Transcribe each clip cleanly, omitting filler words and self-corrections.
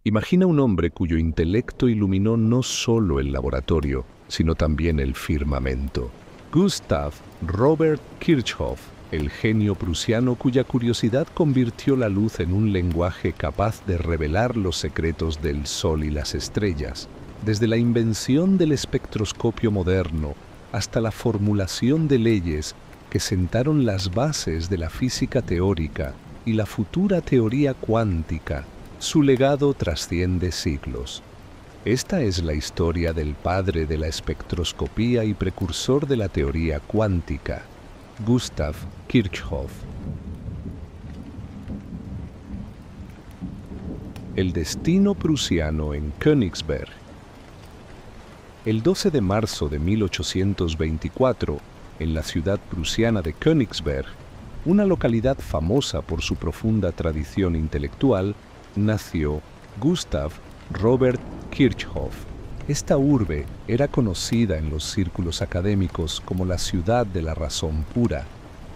Imagina un hombre cuyo intelecto iluminó no solo el laboratorio, sino también el firmamento. Gustav Robert Kirchhoff, el genio prusiano cuya curiosidad convirtió la luz en un lenguaje capaz de revelar los secretos del sol y las estrellas. Desde la invención del espectroscopio moderno hasta la formulación de leyes que sentaron las bases de la física teórica y la futura teoría cuántica, su legado trasciende siglos. Esta es la historia del padre de la espectroscopía y precursor de la teoría cuántica, Gustav Kirchhoff. El destino prusiano en Königsberg. El 12 de marzo de 1824, en la ciudad prusiana de Königsberg, una localidad famosa por su profunda tradición intelectual, nació Gustav Robert Kirchhoff. Esta urbe era conocida en los círculos académicos como la ciudad de la razón pura,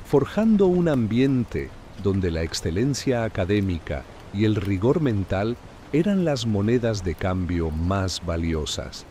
forjando un ambiente donde la excelencia académica y el rigor mental eran las monedas de cambio más valiosas.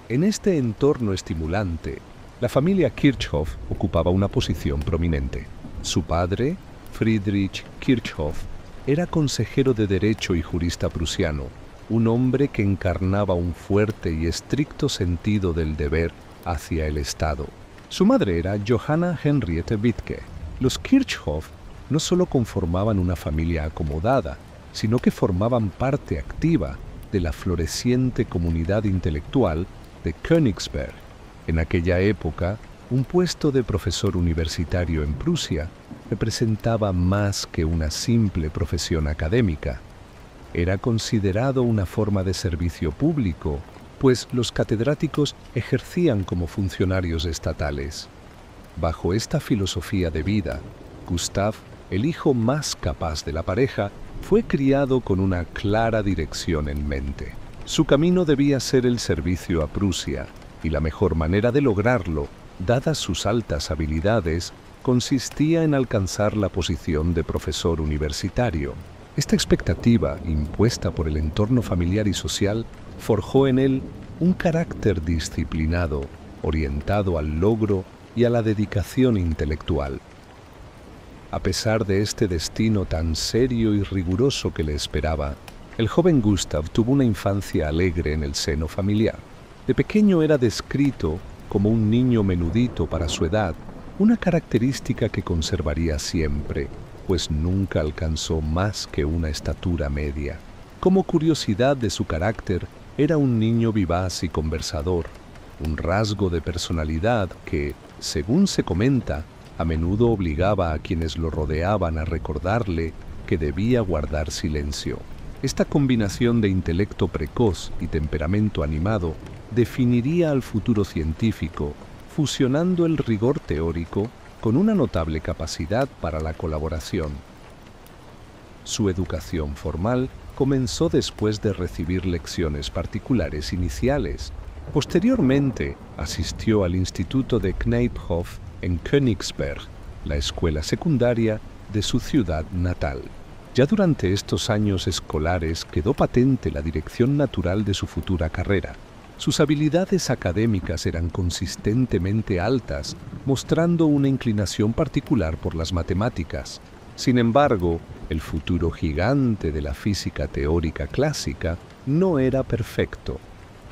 En este entorno estimulante, la familia Kirchhoff ocupaba una posición prominente. Su padre, Friedrich Kirchhoff, era consejero de derecho y jurista prusiano, un hombre que encarnaba un fuerte y estricto sentido del deber hacia el Estado. Su madre era Johanna Henriette Wittke. Los Kirchhoff no solo conformaban una familia acomodada, sino que formaban parte activa de la floreciente comunidad intelectual de Königsberg. En aquella época, un puesto de profesor universitario en Prusia representaba más que una simple profesión académica. Era considerado una forma de servicio público, pues los catedráticos ejercían como funcionarios estatales. Bajo esta filosofía de vida, Gustav, el hijo más capaz de la pareja, fue criado con una clara dirección en mente. Su camino debía ser el servicio a Prusia, y la mejor manera de lograrlo, dadas sus altas habilidades, consistía en alcanzar la posición de profesor universitario. Esta expectativa, impuesta por el entorno familiar y social, forjó en él un carácter disciplinado, orientado al logro y a la dedicación intelectual. A pesar de este destino tan serio y riguroso que le esperaba, el joven Gustav tuvo una infancia alegre en el seno familiar. De pequeño era descrito como un niño menudito para su edad, una característica que conservaría siempre, pues nunca alcanzó más que una estatura media. Como curiosidad de su carácter, era un niño vivaz y conversador, un rasgo de personalidad que, según se comenta, a menudo obligaba a quienes lo rodeaban a recordarle que debía guardar silencio. Esta combinación de intelecto precoz y temperamento animado definiría al futuro científico, fusionando el rigor teórico con una notable capacidad para la colaboración. Su educación formal comenzó después de recibir lecciones particulares iniciales. Posteriormente, asistió al Instituto de Kneiphof en Königsberg, la escuela secundaria de su ciudad natal. Ya durante estos años escolares quedó patente la dirección natural de su futura carrera. Sus habilidades académicas eran consistentemente altas, mostrando una inclinación particular por las matemáticas. Sin embargo, el futuro gigante de la física teórica clásica no era perfecto.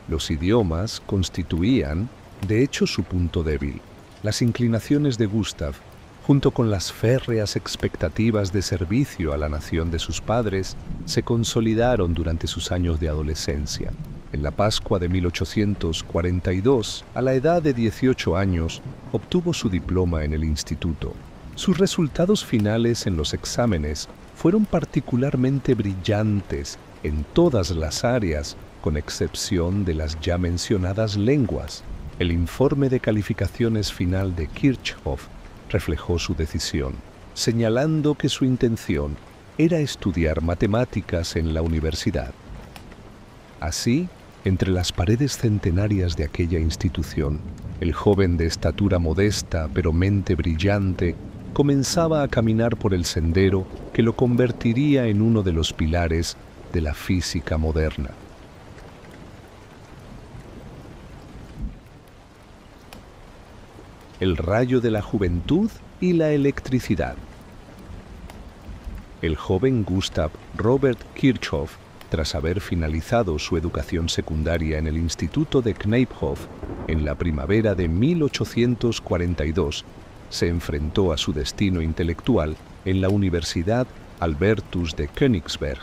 Los idiomas constituían, de hecho, su punto débil. Las inclinaciones de Gustav, junto con las férreas expectativas de servicio a la nación de sus padres, se consolidaron durante sus años de adolescencia. En la Pascua de 1842, a la edad de 18 años, obtuvo su diploma en el instituto. Sus resultados finales en los exámenes fueron particularmente brillantes en todas las áreas, con excepción de las ya mencionadas lenguas. El informe de calificaciones final de Kirchhoff reflejó su decisión, señalando que su intención era estudiar matemáticas en la universidad. Así, entre las paredes centenarias de aquella institución, el joven de estatura modesta pero mente brillante comenzaba a caminar por el sendero que lo convertiría en uno de los pilares de la física moderna. El rayo de la juventud y la electricidad. El joven Gustav Robert Kirchhoff, tras haber finalizado su educación secundaria en el Instituto de Kneiphof en la primavera de 1842, se enfrentó a su destino intelectual en la Universidad Albertus de Königsberg.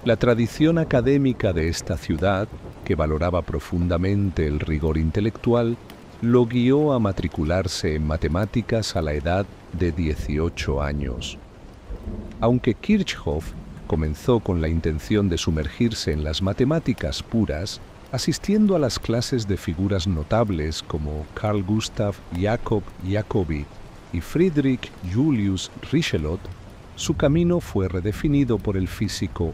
La tradición académica de esta ciudad, que valoraba profundamente el rigor intelectual, lo guió a matricularse en matemáticas a la edad de 18 años. Aunque Kirchhoff comenzó con la intención de sumergirse en las matemáticas puras, asistiendo a las clases de figuras notables como Carl Gustav Jacob Jacobi y Friedrich Julius Richelot, su camino fue redefinido por el físico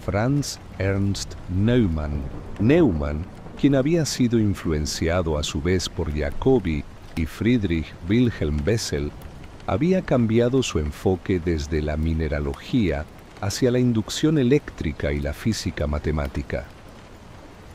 Franz Ernst Neumann. Neumann, quien había sido influenciado a su vez por Jacobi y Friedrich Wilhelm Bessel, había cambiado su enfoque desde la mineralogía hacia la inducción eléctrica y la física matemática.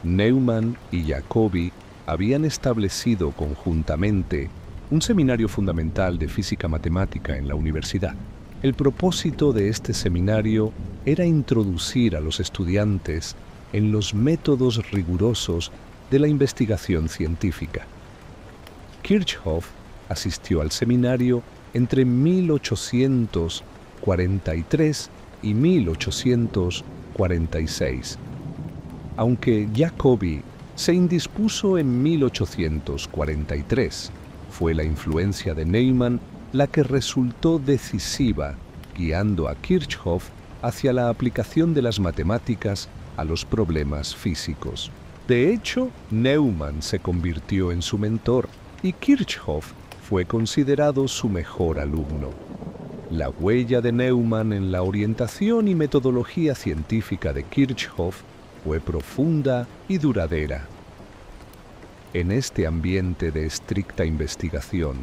Neumann y Jacobi habían establecido conjuntamente un seminario fundamental de física matemática en la universidad. El propósito de este seminario era introducir a los estudiantes en los métodos rigurosos de la investigación científica. Kirchhoff asistió al seminario entre 1843 y 1846, aunque Jacobi se indispuso en 1843. Fue la influencia de Neumann la que resultó decisiva, guiando a Kirchhoff hacia la aplicación de las matemáticas a los problemas físicos. De hecho, Neumann se convirtió en su mentor y Kirchhoff fue considerado su mejor alumno. La huella de Neumann en la orientación y metodología científica de Kirchhoff fue profunda y duradera. En este ambiente de estricta investigación,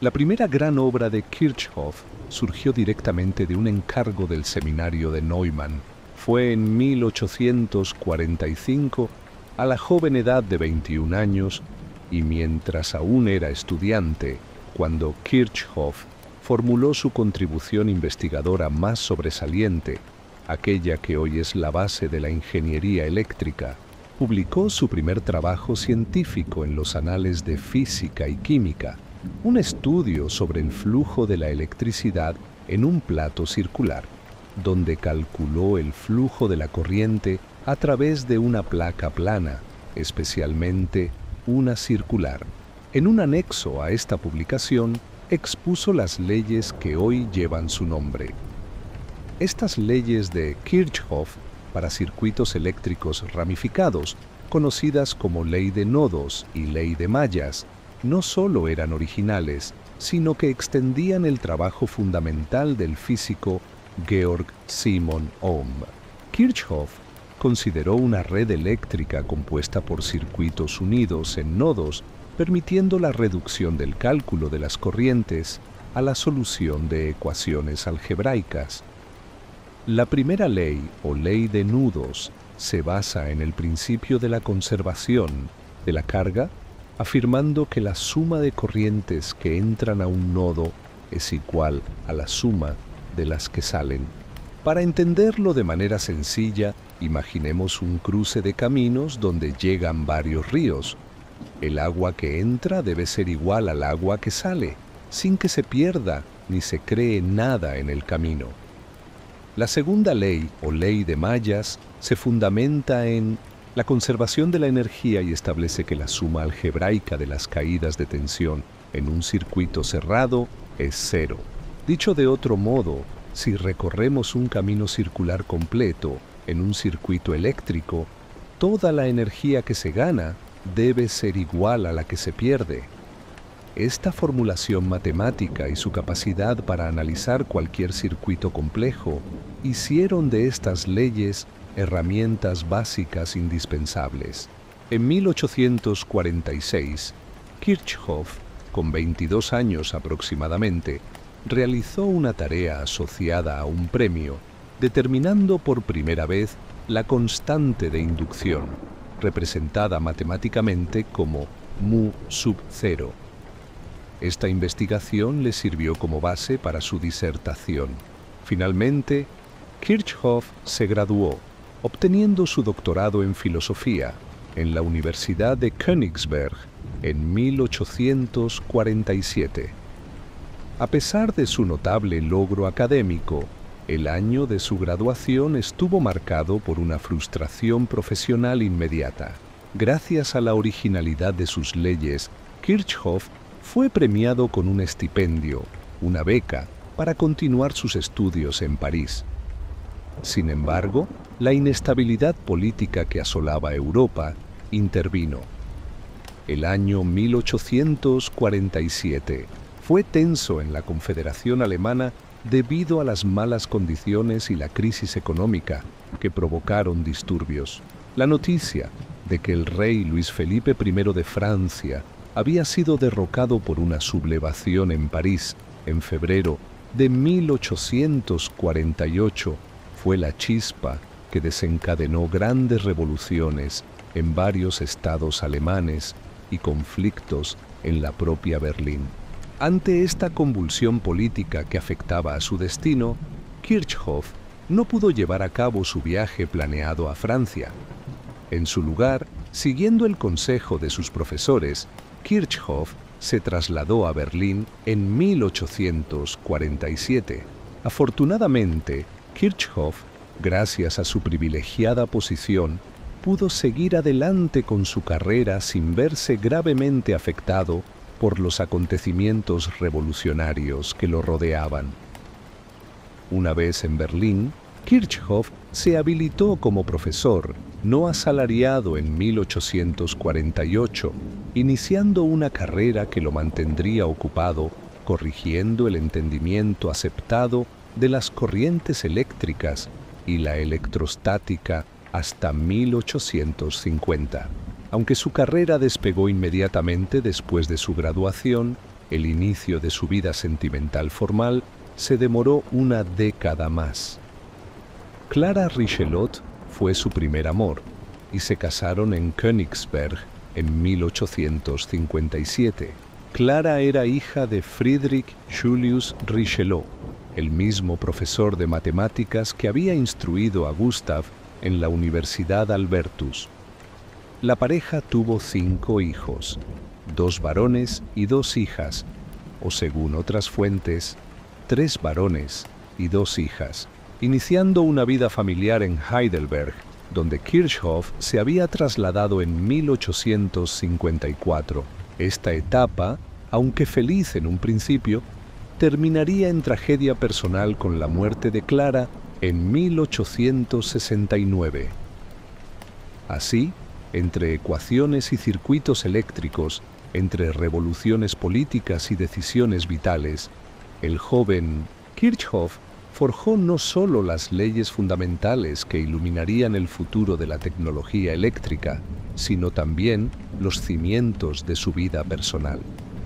la primera gran obra de Kirchhoff surgió directamente de un encargo del seminario de Neumann. Fue en 1845, a la joven edad de 21 años, y mientras aún era estudiante, cuando Kirchhoff formuló su contribución investigadora más sobresaliente, aquella que hoy es la base de la ingeniería eléctrica, publicó su primer trabajo científico en los anales de física y química, un estudio sobre el flujo de la electricidad en un plato circular, donde calculó el flujo de la corriente a través de una placa plana, especialmente una circular. En un anexo a esta publicación, expuso las leyes que hoy llevan su nombre. Estas leyes de Kirchhoff para circuitos eléctricos ramificados, conocidas como ley de nodos y ley de mallas, no solo eran originales, sino que extendían el trabajo fundamental del físico Georg Simon Ohm. Kirchhoff consideró una red eléctrica compuesta por circuitos unidos en nodos, permitiendo la reducción del cálculo de las corrientes a la solución de ecuaciones algebraicas. La primera ley, o ley de nudos, se basa en el principio de la conservación de la carga, afirmando que la suma de corrientes que entran a un nodo es igual a la suma de las que salen. Para entenderlo de manera sencilla, imaginemos un cruce de caminos donde llegan varios ríos. El agua que entra debe ser igual al agua que sale, sin que se pierda ni se cree nada en el camino. La segunda ley, o ley de mallas, se fundamenta en la conservación de la energía y establece que la suma algebraica de las caídas de tensión en un circuito cerrado es cero. Dicho de otro modo, si recorremos un camino circular completo en un circuito eléctrico, toda la energía que se gana debe ser igual a la que se pierde. Esta formulación matemática y su capacidad para analizar cualquier circuito complejo hicieron de estas leyes herramientas básicas indispensables. En 1846, Kirchhoff, con 22 años aproximadamente, realizó una tarea asociada a un premio, determinando por primera vez la constante de inducción, representada matemáticamente como mu sub 0. Esta investigación le sirvió como base para su disertación. Finalmente, Kirchhoff se graduó, obteniendo su doctorado en filosofía en la Universidad de Königsberg en 1847. A pesar de su notable logro académico, el año de su graduación estuvo marcado por una frustración profesional inmediata. Gracias a la originalidad de sus leyes, Kirchhoff fue premiado con un estipendio, una beca, para continuar sus estudios en París. Sin embargo, la inestabilidad política que asolaba Europa intervino. El año 1847 fue tenso en la Confederación Alemana debido a las malas condiciones y la crisis económica que provocaron disturbios. La noticia de que el rey Luis Felipe I de Francia había sido derrocado por una sublevación en París en febrero de 1848 fue la chispa que desencadenó grandes revoluciones en varios estados alemanes y conflictos en la propia Berlín. Ante esta convulsión política que afectaba a su destino, Kirchhoff no pudo llevar a cabo su viaje planeado a Francia. En su lugar, siguiendo el consejo de sus profesores, Kirchhoff se trasladó a Berlín en 1847. Afortunadamente, Kirchhoff, gracias a su privilegiada posición, pudo seguir adelante con su carrera sin verse gravemente afectado por los acontecimientos revolucionarios que lo rodeaban. Una vez en Berlín, Kirchhoff se habilitó como profesor no asalariado en 1848, iniciando una carrera que lo mantendría ocupado corrigiendo el entendimiento aceptado de las corrientes eléctricas y la electrostática hasta 1850. Aunque su carrera despegó inmediatamente después de su graduación, el inicio de su vida sentimental formal se demoró una década más. Clara Richelot fue su primer amor y se casaron en Königsberg en 1857. Clara era hija de Friedrich Julius Richelot, el mismo profesor de matemáticas que había instruido a Gustav en la Universidad Albertus. La pareja tuvo 5 hijos, 2 varones y 2 hijas, o según otras fuentes, 3 varones y 2 hijas, iniciando una vida familiar en Heidelberg, donde Kirchhoff se había trasladado en 1854. Esta etapa, aunque feliz en un principio, terminaría en tragedia personal con la muerte de Clara en 1869. Así, entre ecuaciones y circuitos eléctricos, entre revoluciones políticas y decisiones vitales, el joven Kirchhoff forjó no solo las leyes fundamentales que iluminarían el futuro de la tecnología eléctrica, sino también los cimientos de su vida personal.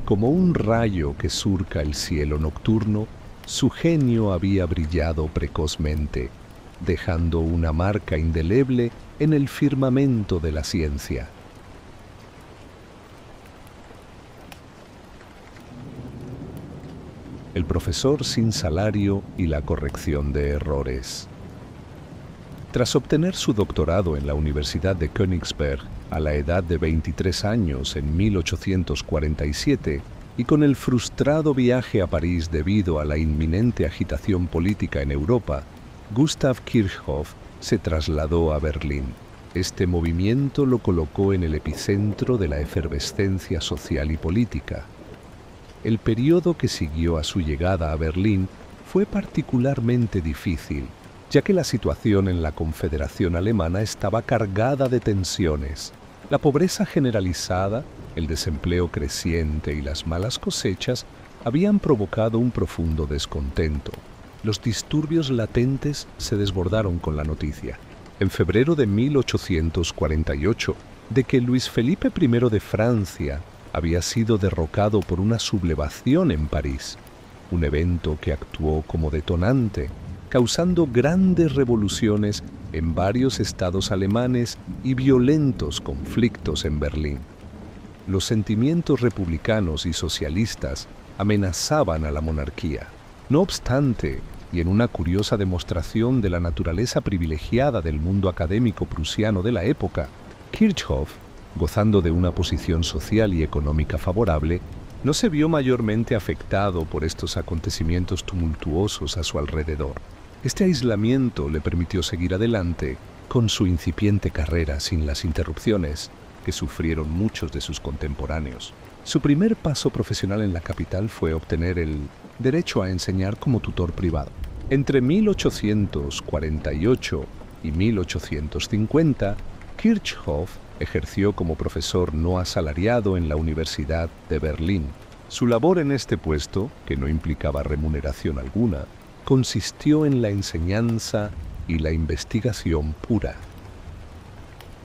Como un rayo que surca el cielo nocturno, su genio había brillado precozmente, dejando una marca indeleble en el firmamento de la ciencia. El profesor sin salario y la corrección de errores. Tras obtener su doctorado en la Universidad de Königsberg a la edad de 23 años en 1847 y con el frustrado viaje a París debido a la inminente agitación política en Europa, Gustav Kirchhoff se trasladó a Berlín. Este movimiento lo colocó en el epicentro de la efervescencia social y política. El periodo que siguió a su llegada a Berlín fue particularmente difícil, ya que la situación en la Confederación Alemana estaba cargada de tensiones. La pobreza generalizada, el desempleo creciente y las malas cosechas habían provocado un profundo descontento. Los disturbios latentes se desbordaron con la noticia, en febrero de 1848, de que Luis Felipe I de Francia había sido derrocado por una sublevación en París, un evento que actuó como detonante causando grandes revoluciones en varios estados alemanes y violentos conflictos en Berlín. Los sentimientos republicanos y socialistas amenazaban a la monarquía. No obstante, y en una curiosa demostración de la naturaleza privilegiada del mundo académico prusiano de la época, Kirchhoff, gozando de una posición social y económica favorable, no se vio mayormente afectado por estos acontecimientos tumultuosos a su alrededor. Este aislamiento le permitió seguir adelante con su incipiente carrera sin las interrupciones que sufrieron muchos de sus contemporáneos. Su primer paso profesional en la capital fue obtener el derecho a enseñar como tutor privado. Entre 1848 y 1850, Kirchhoff ejerció como profesor no asalariado en la Universidad de Berlín. Su labor en este puesto, que no implicaba remuneración alguna, consistió en la enseñanza y la investigación pura.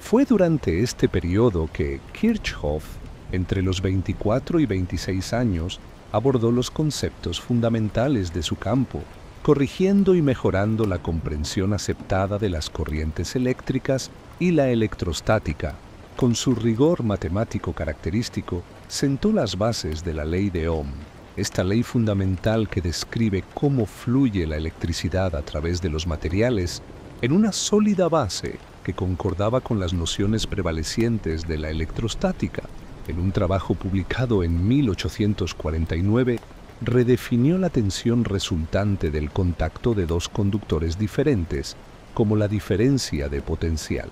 Fue durante este periodo que Kirchhoff, entre los 24 y 26 años, abordó los conceptos fundamentales de su campo, corrigiendo y mejorando la comprensión aceptada de las corrientes eléctricas y la electrostática. Con su rigor matemático característico, sentó las bases de la ley de Ohm, esta ley fundamental que describe cómo fluye la electricidad a través de los materiales en una sólida base que concordaba con las nociones prevalecientes de la electrostática. En un trabajo publicado en 1849, redefinió la tensión resultante del contacto de dos conductores diferentes como la diferencia de potencial.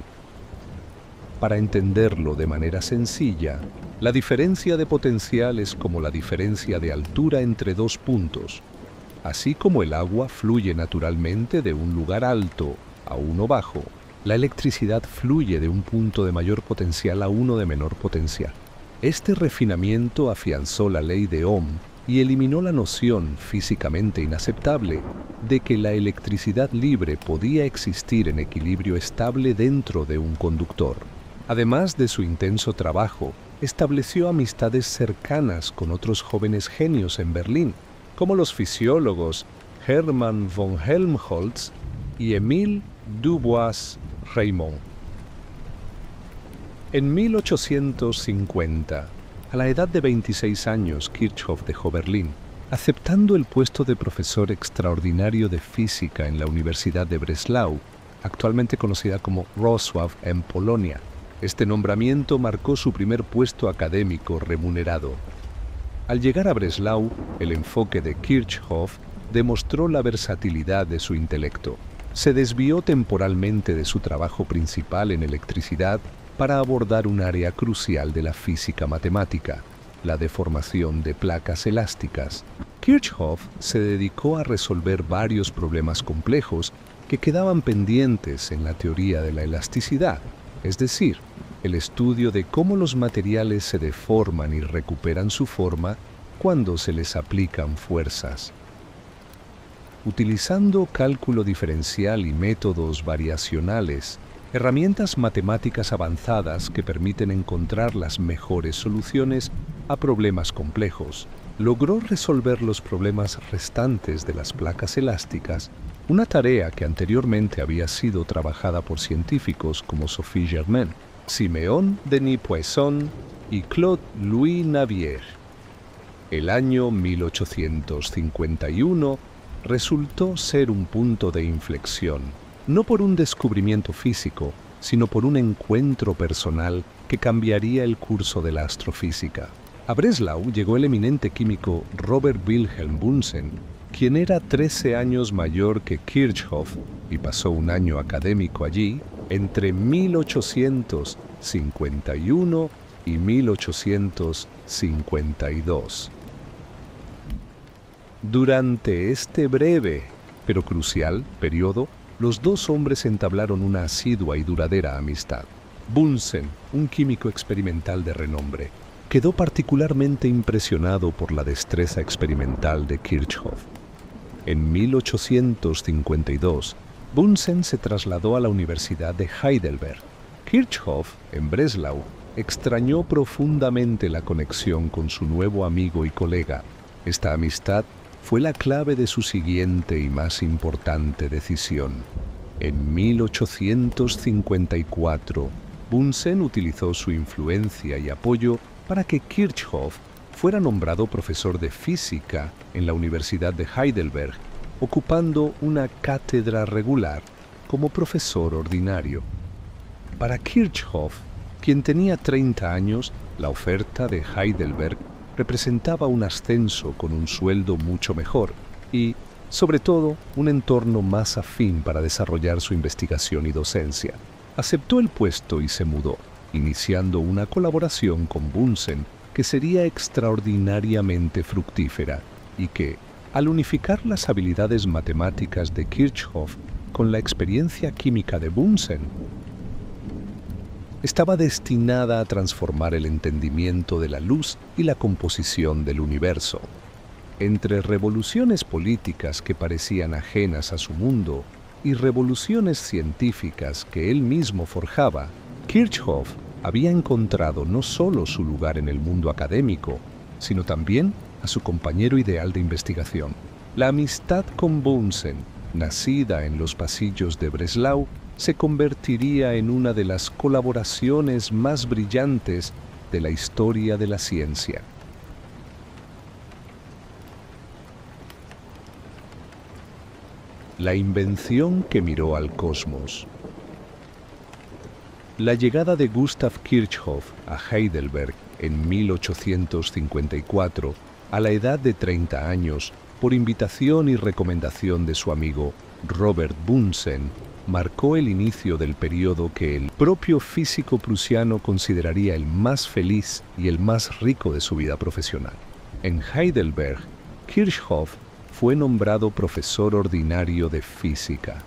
Para entenderlo de manera sencilla, la diferencia de potencial es como la diferencia de altura entre dos puntos. Así como el agua fluye naturalmente de un lugar alto a uno bajo, la electricidad fluye de un punto de mayor potencial a uno de menor potencial. Este refinamiento afianzó la ley de Ohm y eliminó la noción físicamente inaceptable de que la electricidad libre podía existir en equilibrio estable dentro de un conductor. Además de su intenso trabajo, estableció amistades cercanas con otros jóvenes genios en Berlín, como los fisiólogos Hermann von Helmholtz y Émile Dubois-Reymond. En 1850, a la edad de 26 años, Kirchhoff dejó Berlín, aceptando el puesto de profesor extraordinario de física en la Universidad de Breslau, actualmente conocida como Wrocław en Polonia. Este nombramiento marcó su primer puesto académico remunerado. Al llegar a Breslau, el enfoque de Kirchhoff demostró la versatilidad de su intelecto. Se desvió temporalmente de su trabajo principal en electricidad para abordar un área crucial de la física matemática, la deformación de placas elásticas. Kirchhoff se dedicó a resolver varios problemas complejos que quedaban pendientes en la teoría de la elasticidad, es decir, el estudio de cómo los materiales se deforman y recuperan su forma cuando se les aplican fuerzas. Utilizando cálculo diferencial y métodos variacionales, herramientas matemáticas avanzadas que permiten encontrar las mejores soluciones a problemas complejos, logró resolver los problemas restantes de las placas elásticas, una tarea que anteriormente había sido trabajada por científicos como Sophie Germain, Siméon Denis Poisson y Claude Louis Navier. El año 1851 resultó ser un punto de inflexión, no por un descubrimiento físico, sino por un encuentro personal que cambiaría el curso de la astrofísica. A Breslau llegó el eminente químico Robert Wilhelm Bunsen, quien era 13 años mayor que Kirchhoff y pasó un año académico allí entre 1851 y 1852. Durante este breve, pero crucial, periodo, los dos hombres entablaron una asidua y duradera amistad. Bunsen, un químico experimental de renombre, quedó particularmente impresionado por la destreza experimental de Kirchhoff. En 1852, Bunsen se trasladó a la Universidad de Heidelberg. Kirchhoff, en Breslau, extrañó profundamente la conexión con su nuevo amigo y colega. Esta amistad fue la clave de su siguiente y más importante decisión. En 1854, Bunsen utilizó su influencia y apoyo para que Kirchhoff fuera nombrado profesor de física en la Universidad de Heidelberg, ocupando una cátedra regular como profesor ordinario. Para Kirchhoff, quien tenía 30 años, la oferta de Heidelberg representaba un ascenso con un sueldo mucho mejor y, sobre todo, un entorno más afín para desarrollar su investigación y docencia. Aceptó el puesto y se mudó, iniciando una colaboración con Bunsen que sería extraordinariamente fructífera y que, al unificar las habilidades matemáticas de Kirchhoff con la experiencia química de Bunsen, estaba destinada a transformar el entendimiento de la luz y la composición del universo. Entre revoluciones políticas que parecían ajenas a su mundo y revoluciones científicas que él mismo forjaba, Kirchhoff había encontrado no solo su lugar en el mundo académico, sino también a su compañero ideal de investigación. La amistad con Bunsen, nacida en los pasillos de Breslau, se convertiría en una de las colaboraciones más brillantes de la historia de la ciencia. La invención que miró al cosmos. La llegada de Gustav Kirchhoff a Heidelberg en 1854, a la edad de 30 años, por invitación y recomendación de su amigo Robert Bunsen, marcó el inicio del periodo que el propio físico prusiano consideraría el más feliz y el más rico de su vida profesional. En Heidelberg, Kirchhoff fue nombrado profesor ordinario de física.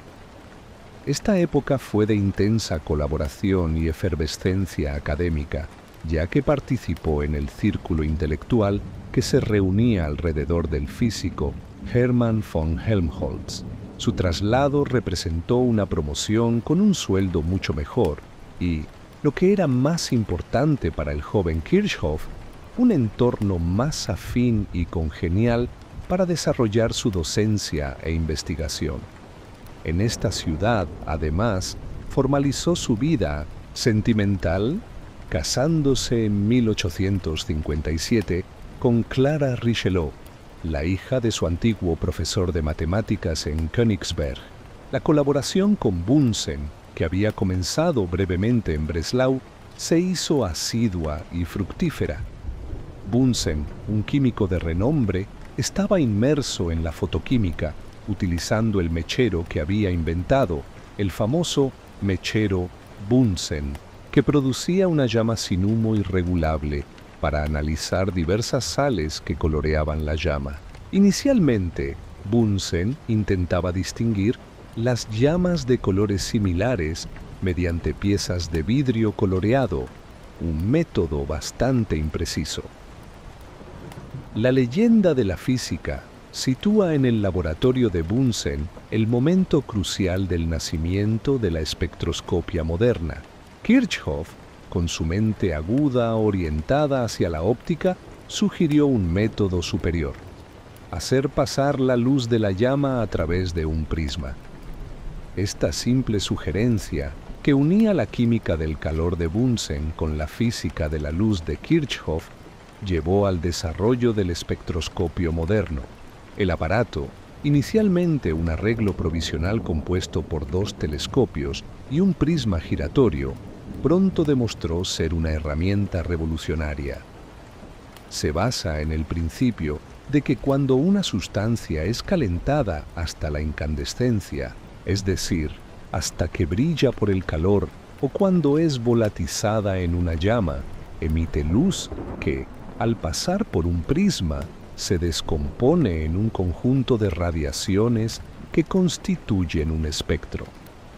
Esta época fue de intensa colaboración y efervescencia académica, ya que participó en el círculo intelectual que se reunía alrededor del físico Hermann von Helmholtz. Su traslado representó una promoción con un sueldo mucho mejor y, lo que era más importante para el joven Kirchhoff, un entorno más afín y congenial para desarrollar su docencia e investigación. En esta ciudad, además, formalizó su vida sentimental, casándose en 1857 con Clara Richelieu, la hija de su antiguo profesor de matemáticas en Königsberg. La colaboración con Bunsen, que había comenzado brevemente en Breslau, se hizo asidua y fructífera. Bunsen, un químico de renombre, estaba inmerso en la fotoquímica, utilizando el mechero que había inventado, el famoso mechero Bunsen, que producía una llama sin humo irregulable para analizar diversas sales que coloreaban la llama. Inicialmente, Bunsen intentaba distinguir las llamas de colores similares mediante piezas de vidrio coloreado, un método bastante impreciso. La leyenda de la física sitúa en el laboratorio de Bunsen el momento crucial del nacimiento de la espectroscopia moderna. Kirchhoff, con su mente aguda orientada hacia la óptica, sugirió un método superior: hacer pasar la luz de la llama a través de un prisma. Esta simple sugerencia, que unía la química del calor de Bunsen con la física de la luz de Kirchhoff, llevó al desarrollo del espectroscopio moderno. El aparato, inicialmente un arreglo provisional compuesto por dos telescopios y un prisma giratorio, pronto demostró ser una herramienta revolucionaria. Se basa en el principio de que cuando una sustancia es calentada hasta la incandescencia, es decir, hasta que brilla por el calor, o cuando es volatizada en una llama, emite luz que, al pasar por un prisma, se descompone en un conjunto de radiaciones que constituyen un espectro.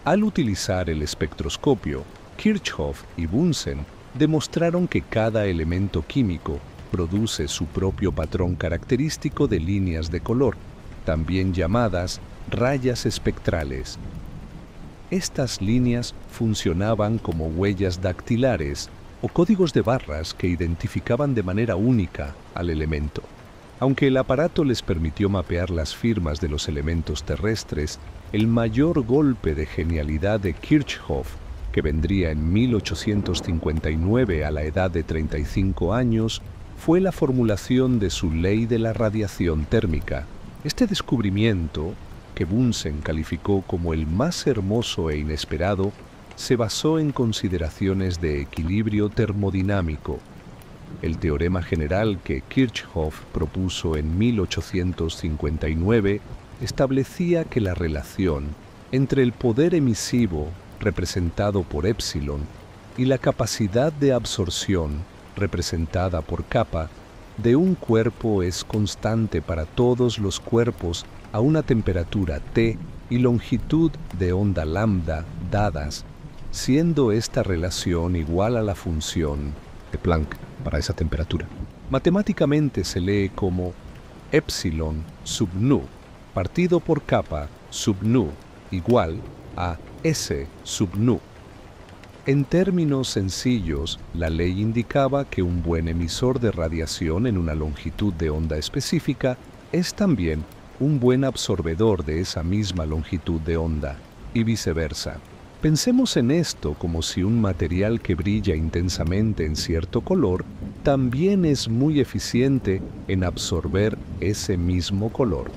Al utilizar el espectroscopio, Kirchhoff y Bunsen demostraron que cada elemento químico produce su propio patrón característico de líneas de color, también llamadas rayas espectrales. Estas líneas funcionaban como huellas dactilares o códigos de barras que identificaban de manera única al elemento. Aunque el aparato les permitió mapear las firmas de los elementos terrestres, el mayor golpe de genialidad de Kirchhoff, que vendría en 1859 a la edad de 35 años, fue la formulación de su ley de la radiación térmica. Este descubrimiento, que Bunsen calificó como el más hermoso e inesperado, se basó en consideraciones de equilibrio termodinámico. El teorema general que Kirchhoff propuso en 1859 establecía que la relación entre el poder emisivo, representado por epsilon, y la capacidad de absorción, representada por kappa, de un cuerpo es constante para todos los cuerpos a una temperatura T y longitud de onda lambda dadas, siendo esta relación igual a la función de Planck para esa temperatura. Matemáticamente se lee como epsilon sub nu partido por kappa sub nu igual a S sub nu. En términos sencillos, la ley indicaba que un buen emisor de radiación en una longitud de onda específica es también un buen absorbedor de esa misma longitud de onda, y viceversa. Pensemos en esto como si un material que brilla intensamente en cierto color también es muy eficiente en absorber ese mismo color.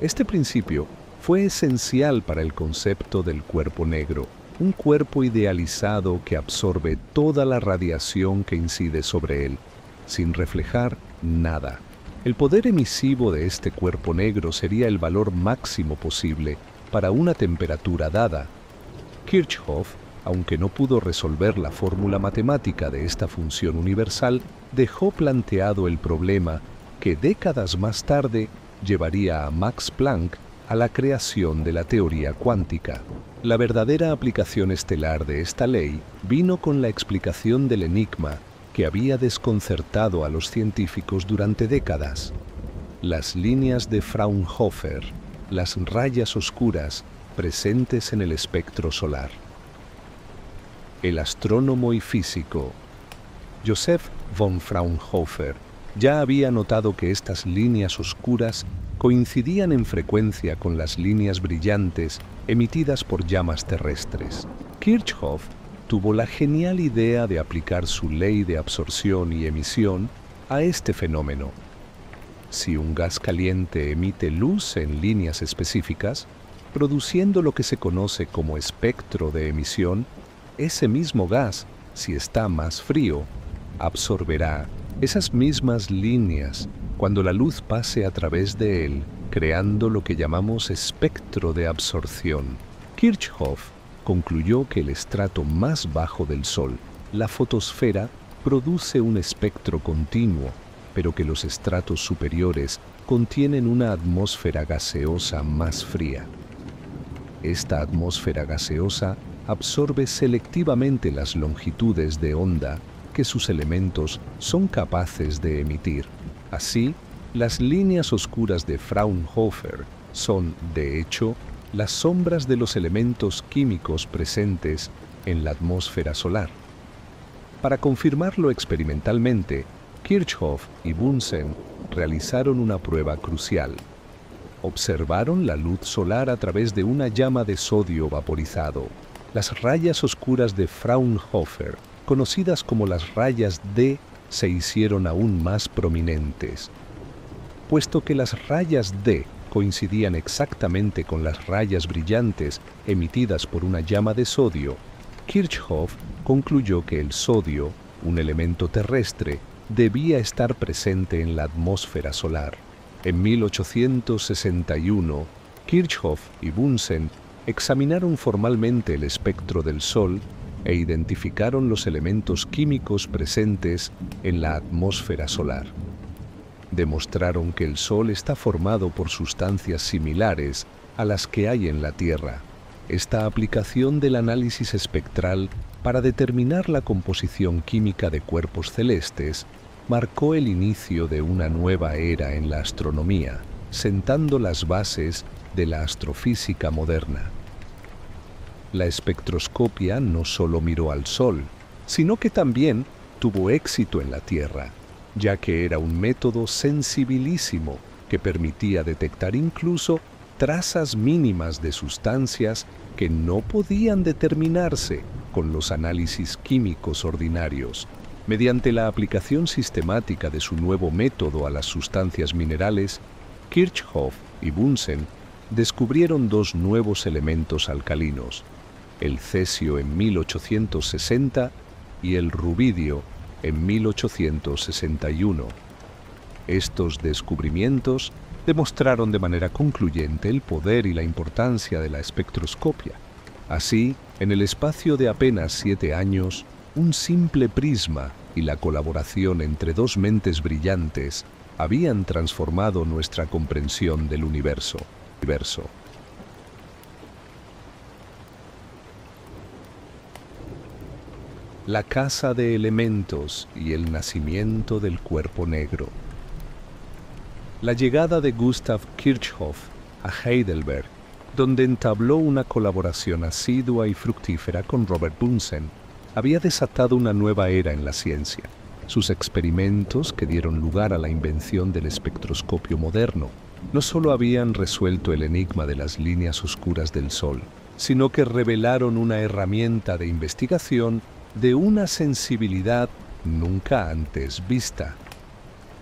Este principio fue esencial para el concepto del cuerpo negro, un cuerpo idealizado que absorbe toda la radiación que incide sobre él, sin reflejar nada. El poder emisivo de este cuerpo negro sería el valor máximo posible para una temperatura dada. Kirchhoff, aunque no pudo resolver la fórmula matemática de esta función universal, dejó planteado el problema que décadas más tarde llevaría a Max Planck a la creación de la teoría cuántica. La verdadera aplicación estelar de esta ley vino con la explicación del enigma que había desconcertado a los científicos durante décadas. Las líneas de Fraunhofer, las rayas oscuras presentes en el espectro solar. El astrónomo y físico Joseph von Fraunhofer ya había notado que estas líneas oscuras coincidían en frecuencia con las líneas brillantes emitidas por llamas terrestres. Kirchhoff tuvo la genial idea de aplicar su ley de absorción y emisión a este fenómeno. Si un gas caliente emite luz en líneas específicas, produciendo lo que se conoce como espectro de emisión, ese mismo gas, si está más frío, absorberá esas mismas líneas cuando la luz pase a través de él, creando lo que llamamos espectro de absorción. Kirchhoff concluyó que el estrato más bajo del Sol, la fotosfera, produce un espectro continuo, pero que los estratos superiores contienen una atmósfera gaseosa más fría. Esta atmósfera gaseosa absorbe selectivamente las longitudes de onda que sus elementos son capaces de emitir. Así, las líneas oscuras de Fraunhofer son, de hecho, las sombras de los elementos químicos presentes en la atmósfera solar. Para confirmarlo experimentalmente, Kirchhoff y Bunsen realizaron una prueba crucial. Observaron la luz solar a través de una llama de sodio vaporizado. Las rayas oscuras de Fraunhofer, conocidas como las rayas D, se hicieron aún más prominentes. Puesto que las rayas D coincidían exactamente con las rayas brillantes emitidas por una llama de sodio, Kirchhoff concluyó que el sodio, un elemento terrestre, debía estar presente en la atmósfera solar. En 1861, Kirchhoff y Bunsen examinaron formalmente el espectro del Sol e identificaron los elementos químicos presentes en la atmósfera solar. Demostraron que el Sol está formado por sustancias similares a las que hay en la Tierra. Esta aplicación del análisis espectral para determinar la composición química de cuerpos celestes marcó el inicio de una nueva era en la astronomía, sentando las bases de la astrofísica moderna. La espectroscopia no solo miró al Sol, sino que también tuvo éxito en la Tierra. ya que era un método sensibilísimo que permitía detectar incluso trazas mínimas de sustancias que no podían determinarse con los análisis químicos ordinarios. Mediante la aplicación sistemática de su nuevo método a las sustancias minerales, Kirchhoff y Bunsen descubrieron dos nuevos elementos alcalinos, el cesio en 1860 y el rubidio en 1861. Estos descubrimientos demostraron de manera concluyente el poder y la importancia de la espectroscopia. Así, en el espacio de apenas 7 años, un simple prisma y la colaboración entre dos mentes brillantes habían transformado nuestra comprensión del universo. La casa de elementos y el nacimiento del cuerpo negro. La llegada de Gustav Kirchhoff a Heidelberg, donde entabló una colaboración asidua y fructífera con Robert Bunsen, había desatado una nueva era en la ciencia. Sus experimentos, que dieron lugar a la invención del espectroscopio moderno, no solo habían resuelto el enigma de las líneas oscuras del Sol, sino que revelaron una herramienta de investigación de una sensibilidad nunca antes vista.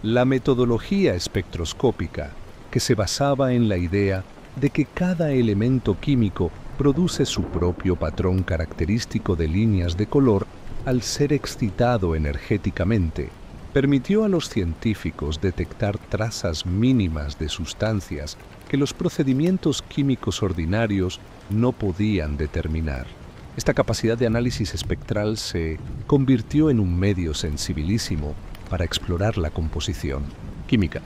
La metodología espectroscópica, que se basaba en la idea de que cada elemento químico produce su propio patrón característico de líneas de color al ser excitado energéticamente, permitió a los científicos detectar trazas mínimas de sustancias que los procedimientos químicos ordinarios no podían determinar. Esta capacidad de análisis espectral se convirtió en un medio sensibilísimo para explorar la composición química.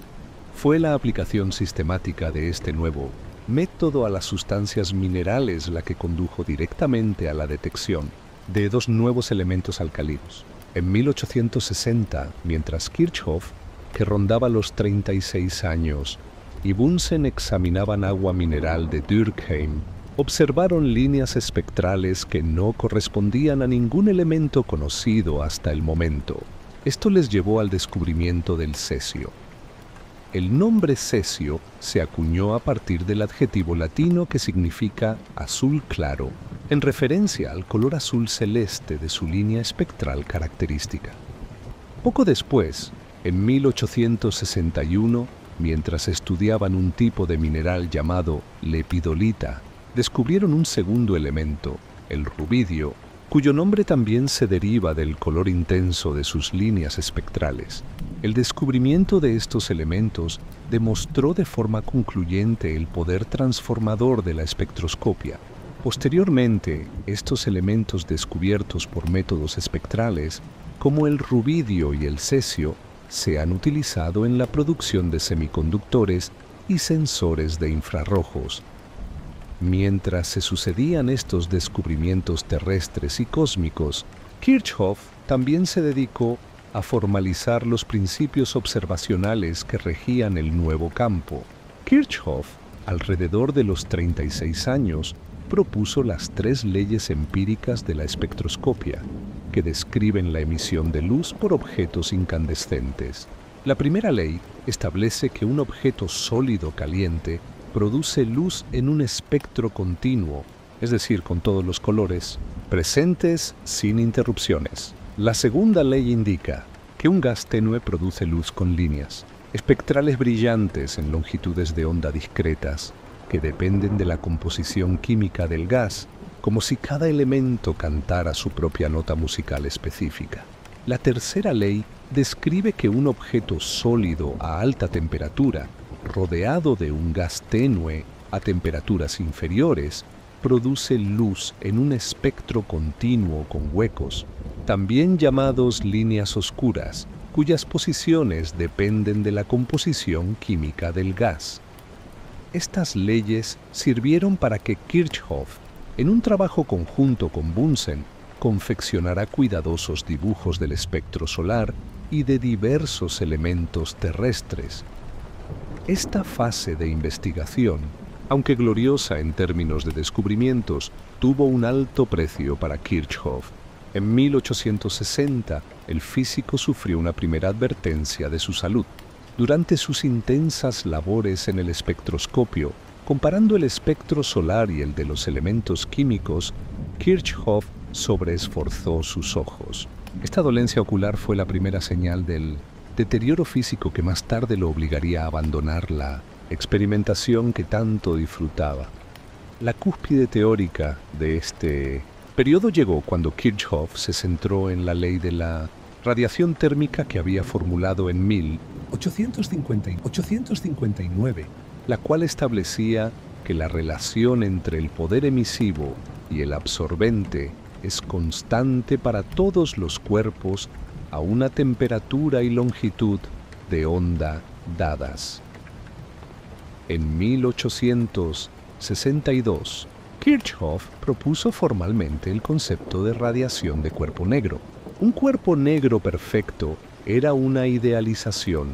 Fue la aplicación sistemática de este nuevo método a las sustancias minerales la que condujo directamente a la detección de dos nuevos elementos alcalinos. En 1860, mientras Kirchhoff, que rondaba los 36 años, y Bunsen examinaban agua mineral de Durkheim, observaron líneas espectrales que no correspondían a ningún elemento conocido hasta el momento. Esto les llevó al descubrimiento del cesio. El nombre cesio se acuñó a partir del adjetivo latino que significa azul claro, en referencia al color azul celeste de su línea espectral característica. Poco después, en 1861, mientras estudiaban un tipo de mineral llamado lepidolita, descubrieron un segundo elemento, el rubidio, cuyo nombre también se deriva del color intenso de sus líneas espectrales. El descubrimiento de estos elementos demostró de forma concluyente el poder transformador de la espectroscopia. Posteriormente, estos elementos descubiertos por métodos espectrales, como el rubidio y el cesio, se han utilizado en la producción de semiconductores y sensores de infrarrojos. Mientras se sucedían estos descubrimientos terrestres y cósmicos, Kirchhoff también se dedicó a formalizar los principios observacionales que regían el nuevo campo. Kirchhoff, alrededor de los 36 años, propuso las 3 leyes empíricas de la espectroscopia, que describen la emisión de luz por objetos incandescentes. La primera ley establece que un objeto sólido caliente produce luz en un espectro continuo, es decir, con todos los colores, presentes sin interrupciones. La segunda ley indica que un gas tenue produce luz con líneas espectrales brillantes en longitudes de onda discretas, que dependen de la composición química del gas, como si cada elemento cantara su propia nota musical específica. La tercera ley describe que un objeto sólido a alta temperatura, rodeado de un gas tenue a temperaturas inferiores, produce luz en un espectro continuo con huecos, también llamados líneas oscuras, cuyas posiciones dependen de la composición química del gas. Estas leyes sirvieron para que Kirchhoff, en un trabajo conjunto con Bunsen, confeccionara cuidadosos dibujos del espectro solar y de diversos elementos terrestres. Esta fase de investigación, aunque gloriosa en términos de descubrimientos, tuvo un alto precio para Kirchhoff. En 1860, el físico sufrió una primera advertencia de su salud. Durante sus intensas labores en el espectroscopio, comparando el espectro solar y el de los elementos químicos, Kirchhoff sobreesforzó sus ojos. Esta dolencia ocular fue la primera señal del deterioro físico que más tarde lo obligaría a abandonar la experimentación que tanto disfrutaba. La cúspide teórica de este periodo llegó cuando Kirchhoff se centró en la ley de la radiación térmica que había formulado en 1859, la cual establecía que la relación entre el poder emisivo y el absorbente es constante para todos los cuerpos a una temperatura y longitud de onda dadas. En 1862, Kirchhoff propuso formalmente el concepto de radiación de cuerpo negro. Un cuerpo negro perfecto era una idealización,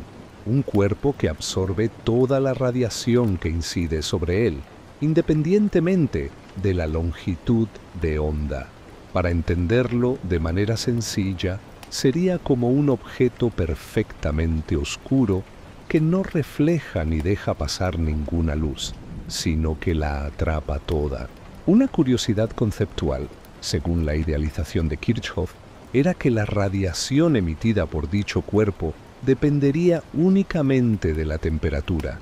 un cuerpo que absorbe toda la radiación que incide sobre él, independientemente de la longitud de onda. Para entenderlo de manera sencilla, sería como un objeto perfectamente oscuro que no refleja ni deja pasar ninguna luz, sino que la atrapa toda. Una curiosidad conceptual, según la idealización de Kirchhoff, era que la radiación emitida por dicho cuerpo dependería únicamente de la temperatura.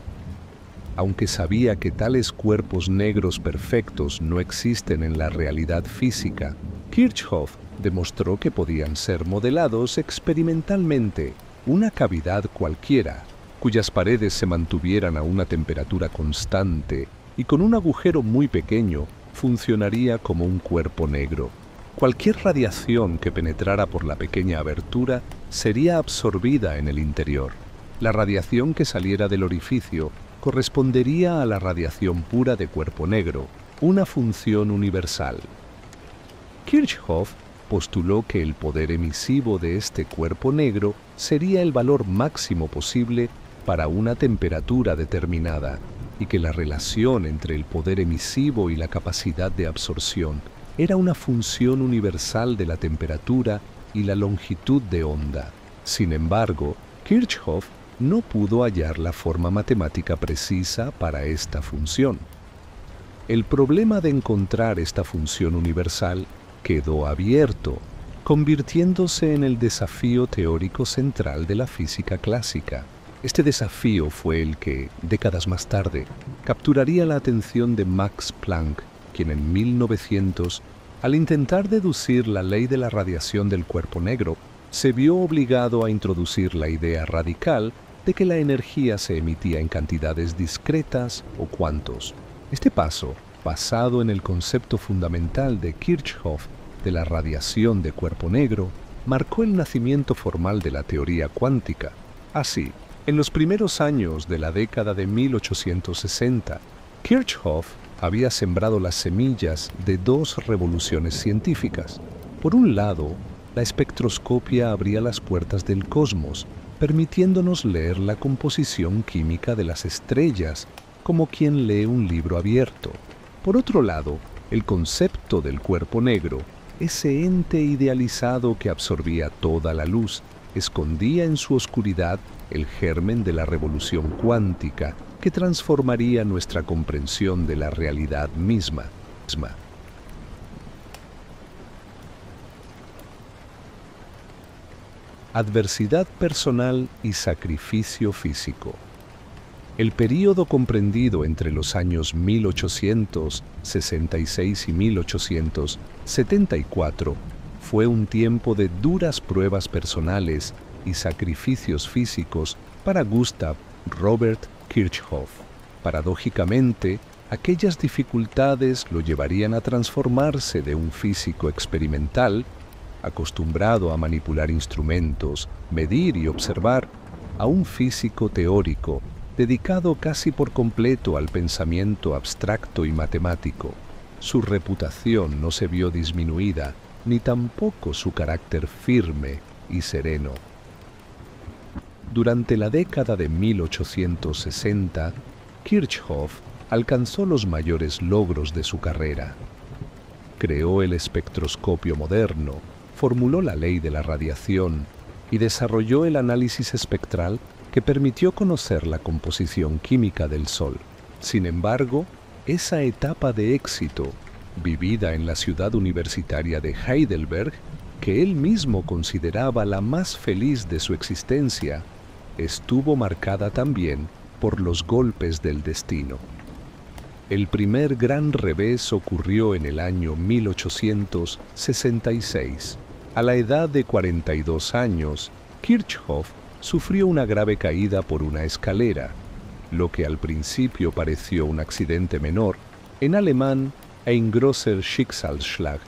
Aunque sabía que tales cuerpos negros perfectos no existen en la realidad física, Kirchhoff demostró que podían ser modelados experimentalmente. Una cavidad cualquiera, cuyas paredes se mantuvieran a una temperatura constante y con un agujero muy pequeño, funcionaría como un cuerpo negro. Cualquier radiación que penetrara por la pequeña abertura sería absorbida en el interior. La radiación que saliera del orificio correspondería a la radiación pura de cuerpo negro, una función universal. Kirchhoff postuló que el poder emisivo de este cuerpo negro sería el valor máximo posible para una temperatura determinada y que la relación entre el poder emisivo y la capacidad de absorción era una función universal de la temperatura y la longitud de onda. Sin embargo, Kirchhoff no pudo hallar la forma matemática precisa para esta función. El problema de encontrar esta función universal quedó abierto, convirtiéndose en el desafío teórico central de la física clásica. Este desafío fue el que, décadas más tarde, capturaría la atención de Max Planck, quien en 1900, al intentar deducir la ley de la radiación del cuerpo negro, se vio obligado a introducir la idea radical de que la energía se emitía en cantidades discretas o cuantos. Este paso, basado en el concepto fundamental de Kirchhoff de la radiación de cuerpo negro, marcó el nacimiento formal de la teoría cuántica. Así, en los primeros años de la década de 1860, Kirchhoff había sembrado las semillas de dos revoluciones científicas. Por un lado, la espectroscopia abría las puertas del cosmos, permitiéndonos leer la composición química de las estrellas como quien lee un libro abierto. Por otro lado, el concepto del cuerpo negro, ese ente idealizado que absorbía toda la luz, escondía en su oscuridad el germen de la revolución cuántica que transformaría nuestra comprensión de la realidad misma. Adversidad personal y sacrificio físico. El período comprendido entre los años 1866 y 1874 fue un tiempo de duras pruebas personales y sacrificios físicos para Gustav Robert Kirchhoff. Paradójicamente, aquellas dificultades lo llevarían a transformarse de un físico experimental, acostumbrado a manipular instrumentos, medir y observar, a un físico teórico, dedicado casi por completo al pensamiento abstracto y matemático. Su reputación no se vio disminuida, ni tampoco su carácter firme y sereno. Durante la década de 1860, Kirchhoff alcanzó los mayores logros de su carrera. Creó el espectroscopio moderno, formuló la ley de la radiación y desarrolló el análisis espectral que permitió conocer la composición química del Sol. Sin embargo, esa etapa de éxito, vivida en la ciudad universitaria de Heidelberg, que él mismo consideraba la más feliz de su existencia, estuvo marcada también por los golpes del destino. El primer gran revés ocurrió en el año 1866. A la edad de 42 años, Kirchhoff sufrió una grave caída por una escalera. Lo que al principio pareció un accidente menor, en alemán ein großer Schicksalsschlag,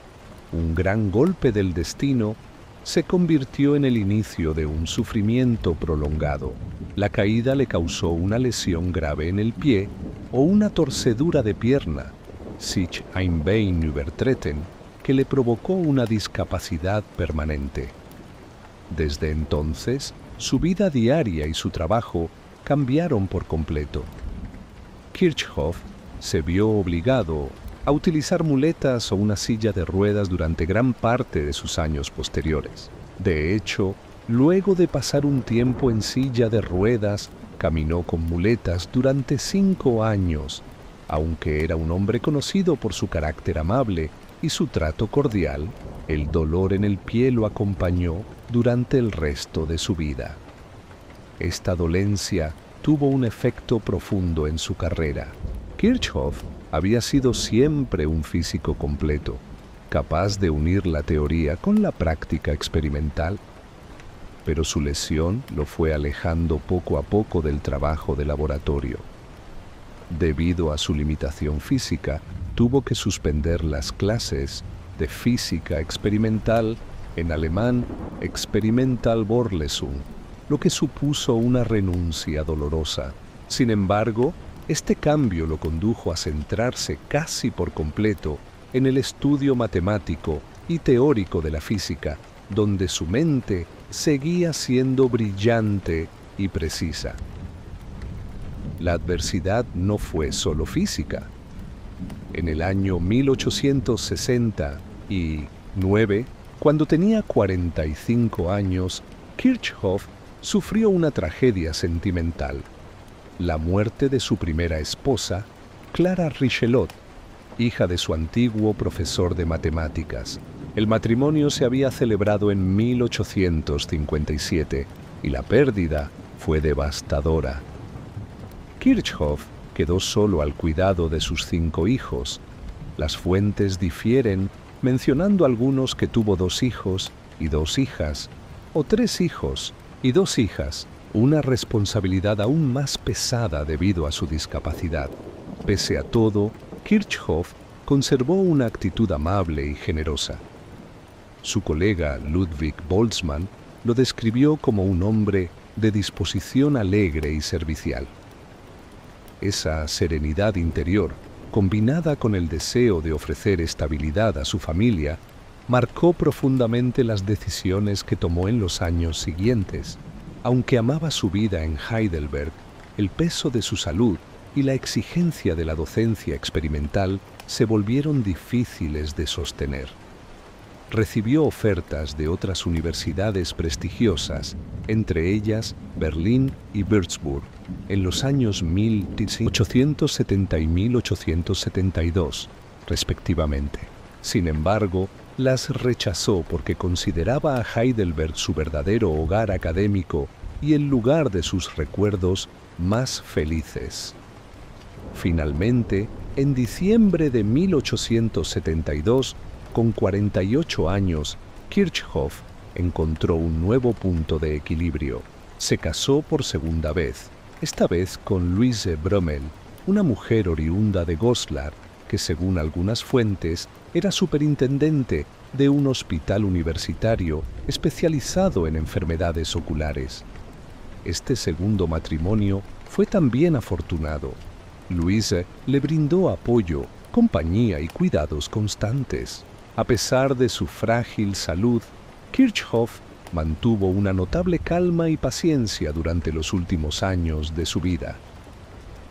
un gran golpe del destino, se convirtió en el inicio de un sufrimiento prolongado. La caída le causó una lesión grave en el pie o una torcedura de pierna, sich ein Bein übertreten, que le provocó una discapacidad permanente. Desde entonces, su vida diaria y su trabajo cambiaron por completo. Kirchhoff se vio obligado a utilizar muletas o una silla de ruedas durante gran parte de sus años posteriores. De hecho, luego de pasar un tiempo en silla de ruedas, caminó con muletas durante 5 años. Aunque era un hombre conocido por su carácter amable y su trato cordial, el dolor en el pie lo acompañó durante el resto de su vida. Esta dolencia tuvo un efecto profundo en su carrera. Kirchhoff había sido siempre un físico completo, capaz de unir la teoría con la práctica experimental, pero su lesión lo fue alejando poco a poco del trabajo de laboratorio. Debido a su limitación física, tuvo que suspender las clases de física experimental, en alemán Experimentalvorlesung, lo que supuso una renuncia dolorosa. Sin embargo, este cambio lo condujo a centrarse casi por completo en el estudio matemático y teórico de la física, donde su mente seguía siendo brillante y precisa. La adversidad no fue solo física. En el año 1869, cuando tenía 45 años, Kirchhoff sufrió una tragedia sentimental: la muerte de su primera esposa, Clara Richelot, hija de su antiguo profesor de matemáticas. El matrimonio se había celebrado en 1857 y la pérdida fue devastadora. Kirchhoff quedó solo al cuidado de sus 5 hijos. Las fuentes difieren, mencionando algunos que tuvo 2 hijos y 2 hijas, o 3 hijos y 2 hijas, una responsabilidad aún más pesada debido a su discapacidad. Pese a todo, Kirchhoff conservó una actitud amable y generosa. Su colega Ludwig Boltzmann lo describió como un hombre de disposición alegre y servicial. Esa serenidad interior, combinada con el deseo de ofrecer estabilidad a su familia, marcó profundamente las decisiones que tomó en los años siguientes. Aunque amaba su vida en Heidelberg, el peso de su salud y la exigencia de la docencia experimental se volvieron difíciles de sostener. Recibió ofertas de otras universidades prestigiosas, entre ellas Berlín y Würzburg, en los años 1870 y 1872, respectivamente. Sin embargo, las rechazó porque consideraba a Heidelberg su verdadero hogar académico y el lugar de sus recuerdos más felices. Finalmente, en diciembre de 1872, con 48 años, Kirchhoff encontró un nuevo punto de equilibrio. Se casó por segunda vez, esta vez con Luise Brömmel, una mujer oriunda de Goslar, que según algunas fuentes era superintendente de un hospital universitario especializado en enfermedades oculares. Este segundo matrimonio fue también afortunado. Luise le brindó apoyo, compañía y cuidados constantes. A pesar de su frágil salud, Kirchhoff mantuvo una notable calma y paciencia durante los últimos años de su vida.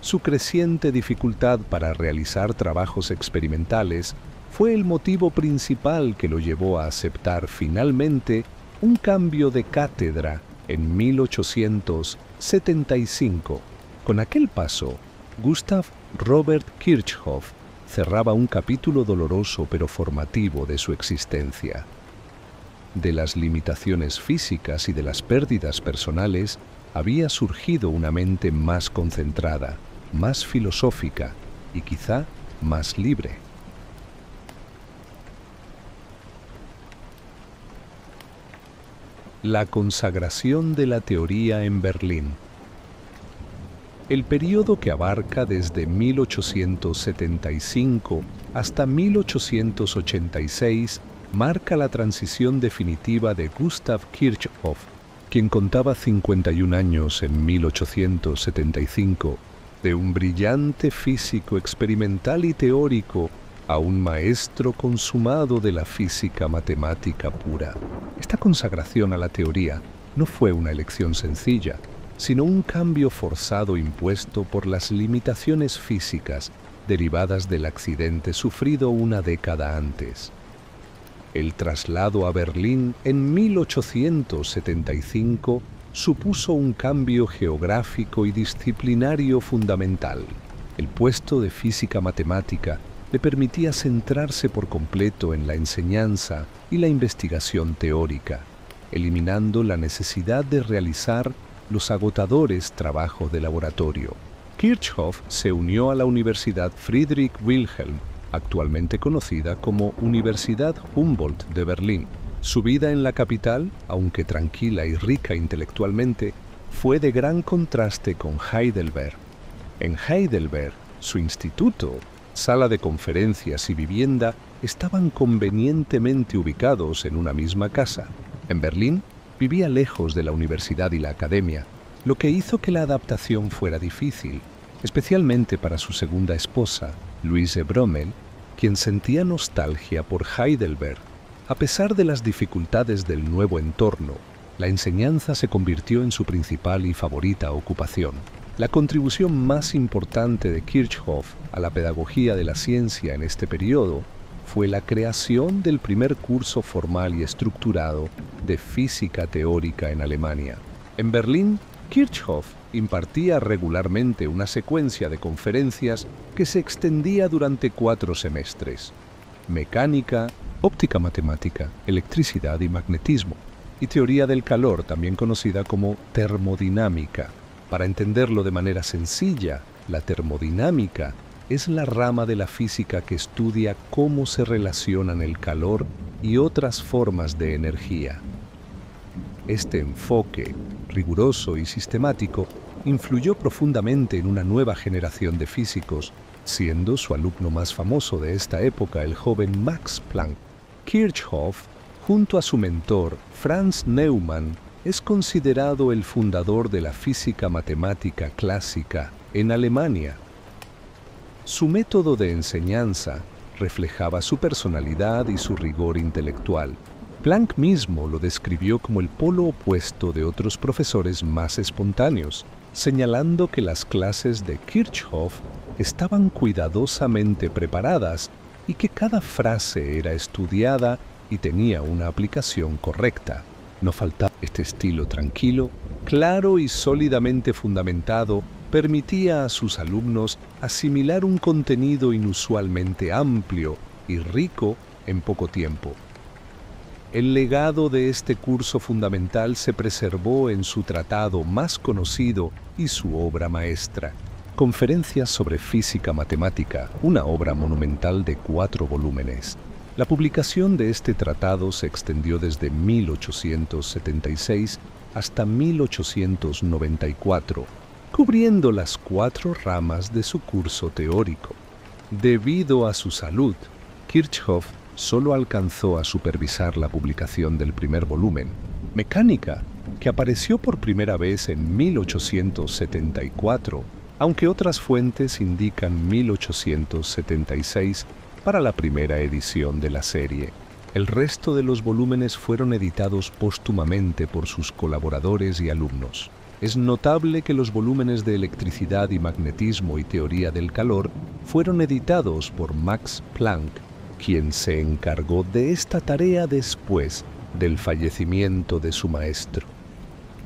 Su creciente dificultad para realizar trabajos experimentales fue el motivo principal que lo llevó a aceptar finalmente un cambio de cátedra en 1875. Con aquel paso, Gustav Robert Kirchhoff cerraba un capítulo doloroso pero formativo de su existencia. De las limitaciones físicas y de las pérdidas personales había surgido una mente más concentrada, más filosófica y quizá más libre. La consagración de la teoría en Berlín. El período que abarca desde 1875 hasta 1886 marca la transición definitiva de Gustav Kirchhoff, quien contaba 51 años en 1875, de un brillante físico experimental y teórico a un maestro consumado de la física matemática pura. Esta consagración a la teoría no fue una elección sencilla, sino un cambio forzado impuesto por las limitaciones físicas derivadas del accidente sufrido una década antes. El traslado a Berlín en 1875 supuso un cambio geográfico y disciplinario fundamental. El puesto de física matemática le permitía centrarse por completo en la enseñanza y la investigación teórica, eliminando la necesidad de realizar los agotadores trabajos de laboratorio. Kirchhoff se unió a la Universidad Friedrich Wilhelm, actualmente conocida como Universidad Humboldt de Berlín. Su vida en la capital, aunque tranquila y rica intelectualmente, fue de gran contraste con Heidelberg. En Heidelberg, su instituto, sala de conferencias y vivienda estaban convenientemente ubicados en una misma casa. En Berlín, vivía lejos de la universidad y la academia, lo que hizo que la adaptación fuera difícil, especialmente para su segunda esposa, Louise Brommel, quien sentía nostalgia por Heidelberg. A pesar de las dificultades del nuevo entorno, la enseñanza se convirtió en su principal y favorita ocupación. La contribución más importante de Kirchhoff a la pedagogía de la ciencia en este periodo fue la creación del primer curso formal y estructurado de física teórica en Alemania. En Berlín, Kirchhoff impartía regularmente una secuencia de conferencias que se extendía durante 4 semestres: mecánica, óptica matemática, electricidad y magnetismo, y teoría del calor, también conocida como termodinámica. Para entenderlo de manera sencilla, la termodinámica es la rama de la física que estudia cómo se relacionan el calor y otras formas de energía. Este enfoque, riguroso y sistemático, influyó profundamente en una nueva generación de físicos, siendo su alumno más famoso de esta época el joven Max Planck. Kirchhoff, junto a su mentor Franz Neumann, es considerado el fundador de la física matemática clásica en Alemania. Su método de enseñanza reflejaba su personalidad y su rigor intelectual. Planck mismo lo describió como el polo opuesto de otros profesores más espontáneos, señalando que las clases de Kirchhoff estaban cuidadosamente preparadas y que cada frase era estudiada y tenía una aplicación correcta. No faltaba este estilo tranquilo, claro y sólidamente fundamentado, permitía a sus alumnos asimilar un contenido inusualmente amplio y rico en poco tiempo. El legado de este curso fundamental se preservó en su tratado más conocido y su obra maestra, Conferencias sobre Física Matemática, una obra monumental de 4 volúmenes. La publicación de este tratado se extendió desde 1876 hasta 1894, cubriendo las 4 ramas de su curso teórico. Debido a su salud, Kirchhoff solo alcanzó a supervisar la publicación del primer volumen, Mecánica, que apareció por primera vez en 1874, aunque otras fuentes indican 1876 para la primera edición de la serie. El resto de los volúmenes fueron editados póstumamente por sus colaboradores y alumnos. Es notable que los volúmenes de electricidad y magnetismo y teoría del calor fueron editados por Max Planck quien se encargó de esta tarea después del fallecimiento de su maestro.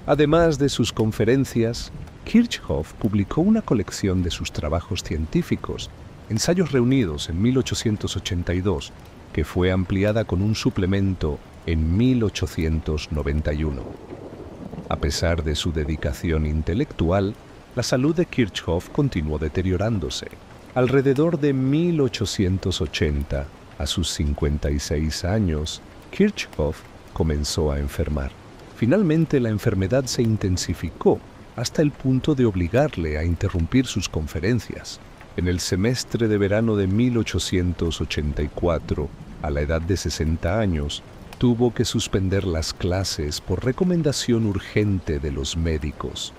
Además de sus conferencias, Kirchhoff publicó una colección de sus trabajos científicos, Ensayos Reunidos en 1882, que fue ampliada con un suplemento en 1891. A pesar de su dedicación intelectual, la salud de Kirchhoff continuó deteriorándose. Alrededor de 1880, a sus 56 años, Kirchhoff comenzó a enfermar. Finalmente, la enfermedad se intensificó hasta el punto de obligarle a interrumpir sus conferencias. En el semestre de verano de 1884, a la edad de 60 años, tuvo que suspender las clases por recomendación urgente de los médicos.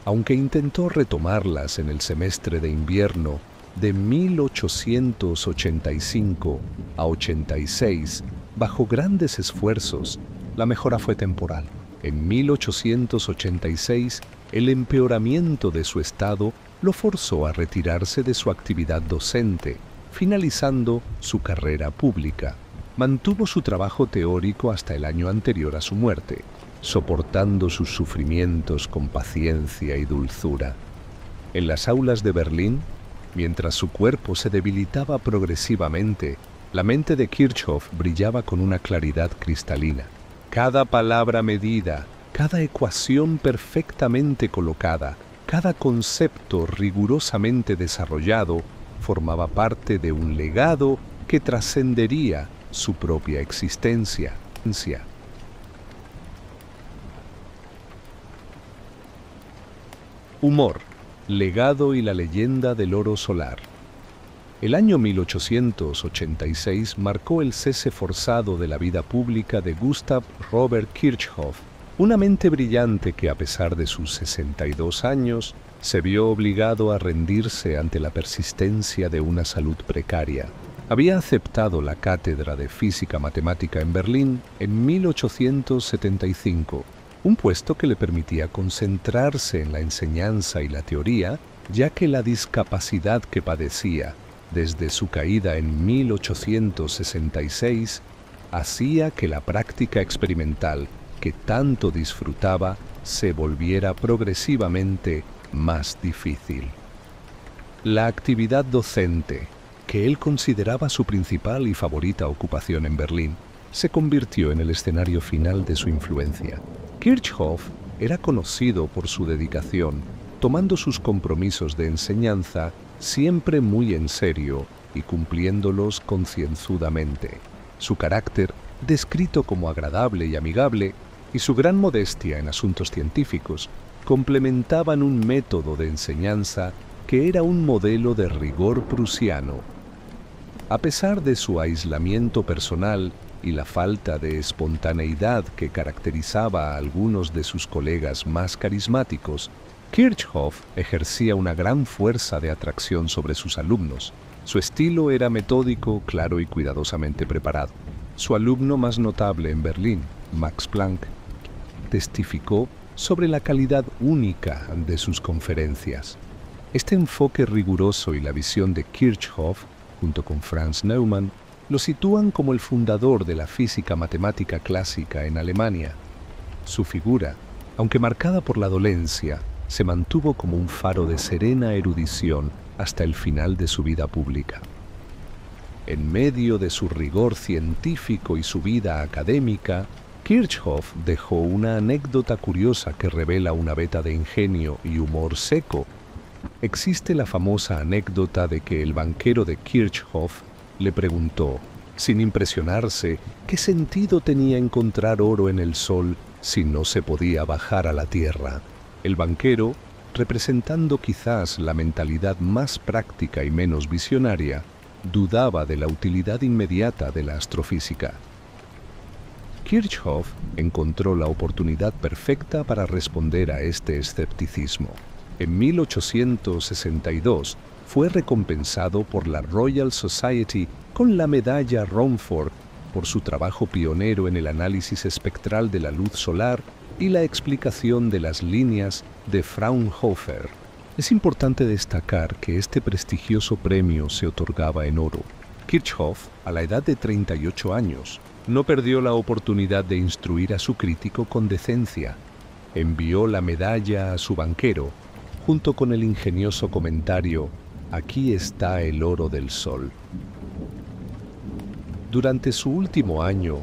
Aunque intentó retomarlas en el semestre de invierno de 1885 a 86, bajo grandes esfuerzos, la mejora fue temporal. En 1886, el empeoramiento de su estado lo forzó a retirarse de su actividad docente, finalizando su carrera pública. Mantuvo su trabajo teórico hasta el año anterior a su muerte, soportando sus sufrimientos con paciencia y dulzura. En las aulas de Berlín, mientras su cuerpo se debilitaba progresivamente, la mente de Kirchhoff brillaba con una claridad cristalina. Cada palabra medida, cada ecuación perfectamente colocada, cada concepto rigurosamente desarrollado formaba parte de un legado que trascendería su propia existencia. Humor, legado y la leyenda del oro solar. El año 1886 marcó el cese forzado de la vida pública de Gustav Robert Kirchhoff, una mente brillante que, a pesar de sus 62 años, se vio obligado a rendirse ante la persistencia de una salud precaria. Había aceptado la cátedra de física matemática en Berlín en 1875, un puesto que le permitía concentrarse en la enseñanza y la teoría, ya que la discapacidad que padecía desde su caída en 1866 hacía que la práctica experimental que tanto disfrutaba se volviera progresivamente más difícil. La actividad docente, que él consideraba su principal y favorita ocupación en Berlín, se convirtió en el escenario final de su influencia. Kirchhoff era conocido por su dedicación, tomando sus compromisos de enseñanza siempre muy en serio y cumpliéndolos concienzudamente. Su carácter, descrito como agradable y amigable, y su gran modestia en asuntos científicos, complementaban un método de enseñanza que era un modelo de rigor prusiano. A pesar de su aislamiento personal y la falta de espontaneidad que caracterizaba a algunos de sus colegas más carismáticos, Kirchhoff ejercía una gran fuerza de atracción sobre sus alumnos. Su estilo era metódico, claro y cuidadosamente preparado. Su alumno más notable en Berlín, Max Planck, testificó sobre la calidad única de sus conferencias. Este enfoque riguroso y la visión de Kirchhoff, junto con Franz Neumann, lo sitúan como el fundador de la física matemática clásica en Alemania. Su figura, aunque marcada por la dolencia, se mantuvo como un faro de serena erudición hasta el final de su vida pública. En medio de su rigor científico y su vida académica, Kirchhoff dejó una anécdota curiosa que revela una veta de ingenio y humor seco. Existe la famosa anécdota de que el banquero de Kirchhoff le preguntó, sin impresionarse, qué sentido tenía encontrar oro en el sol si no se podía bajar a la tierra. El banquero, representando quizás la mentalidad más práctica y menos visionaria, dudaba de la utilidad inmediata de la astrofísica. Kirchhoff encontró la oportunidad perfecta para responder a este escepticismo. En 1862 fue recompensado por la Royal Society con la medalla Rumford por su trabajo pionero en el análisis espectral de la luz solar y la explicación de las líneas de Fraunhofer. Es importante destacar que este prestigioso premio se otorgaba en oro. Kirchhoff, a la edad de 38 años, no perdió la oportunidad de instruir a su crítico con decencia. Envió la medalla a su banquero, junto con el ingenioso comentario: «Aquí está el oro del sol». Durante su último año,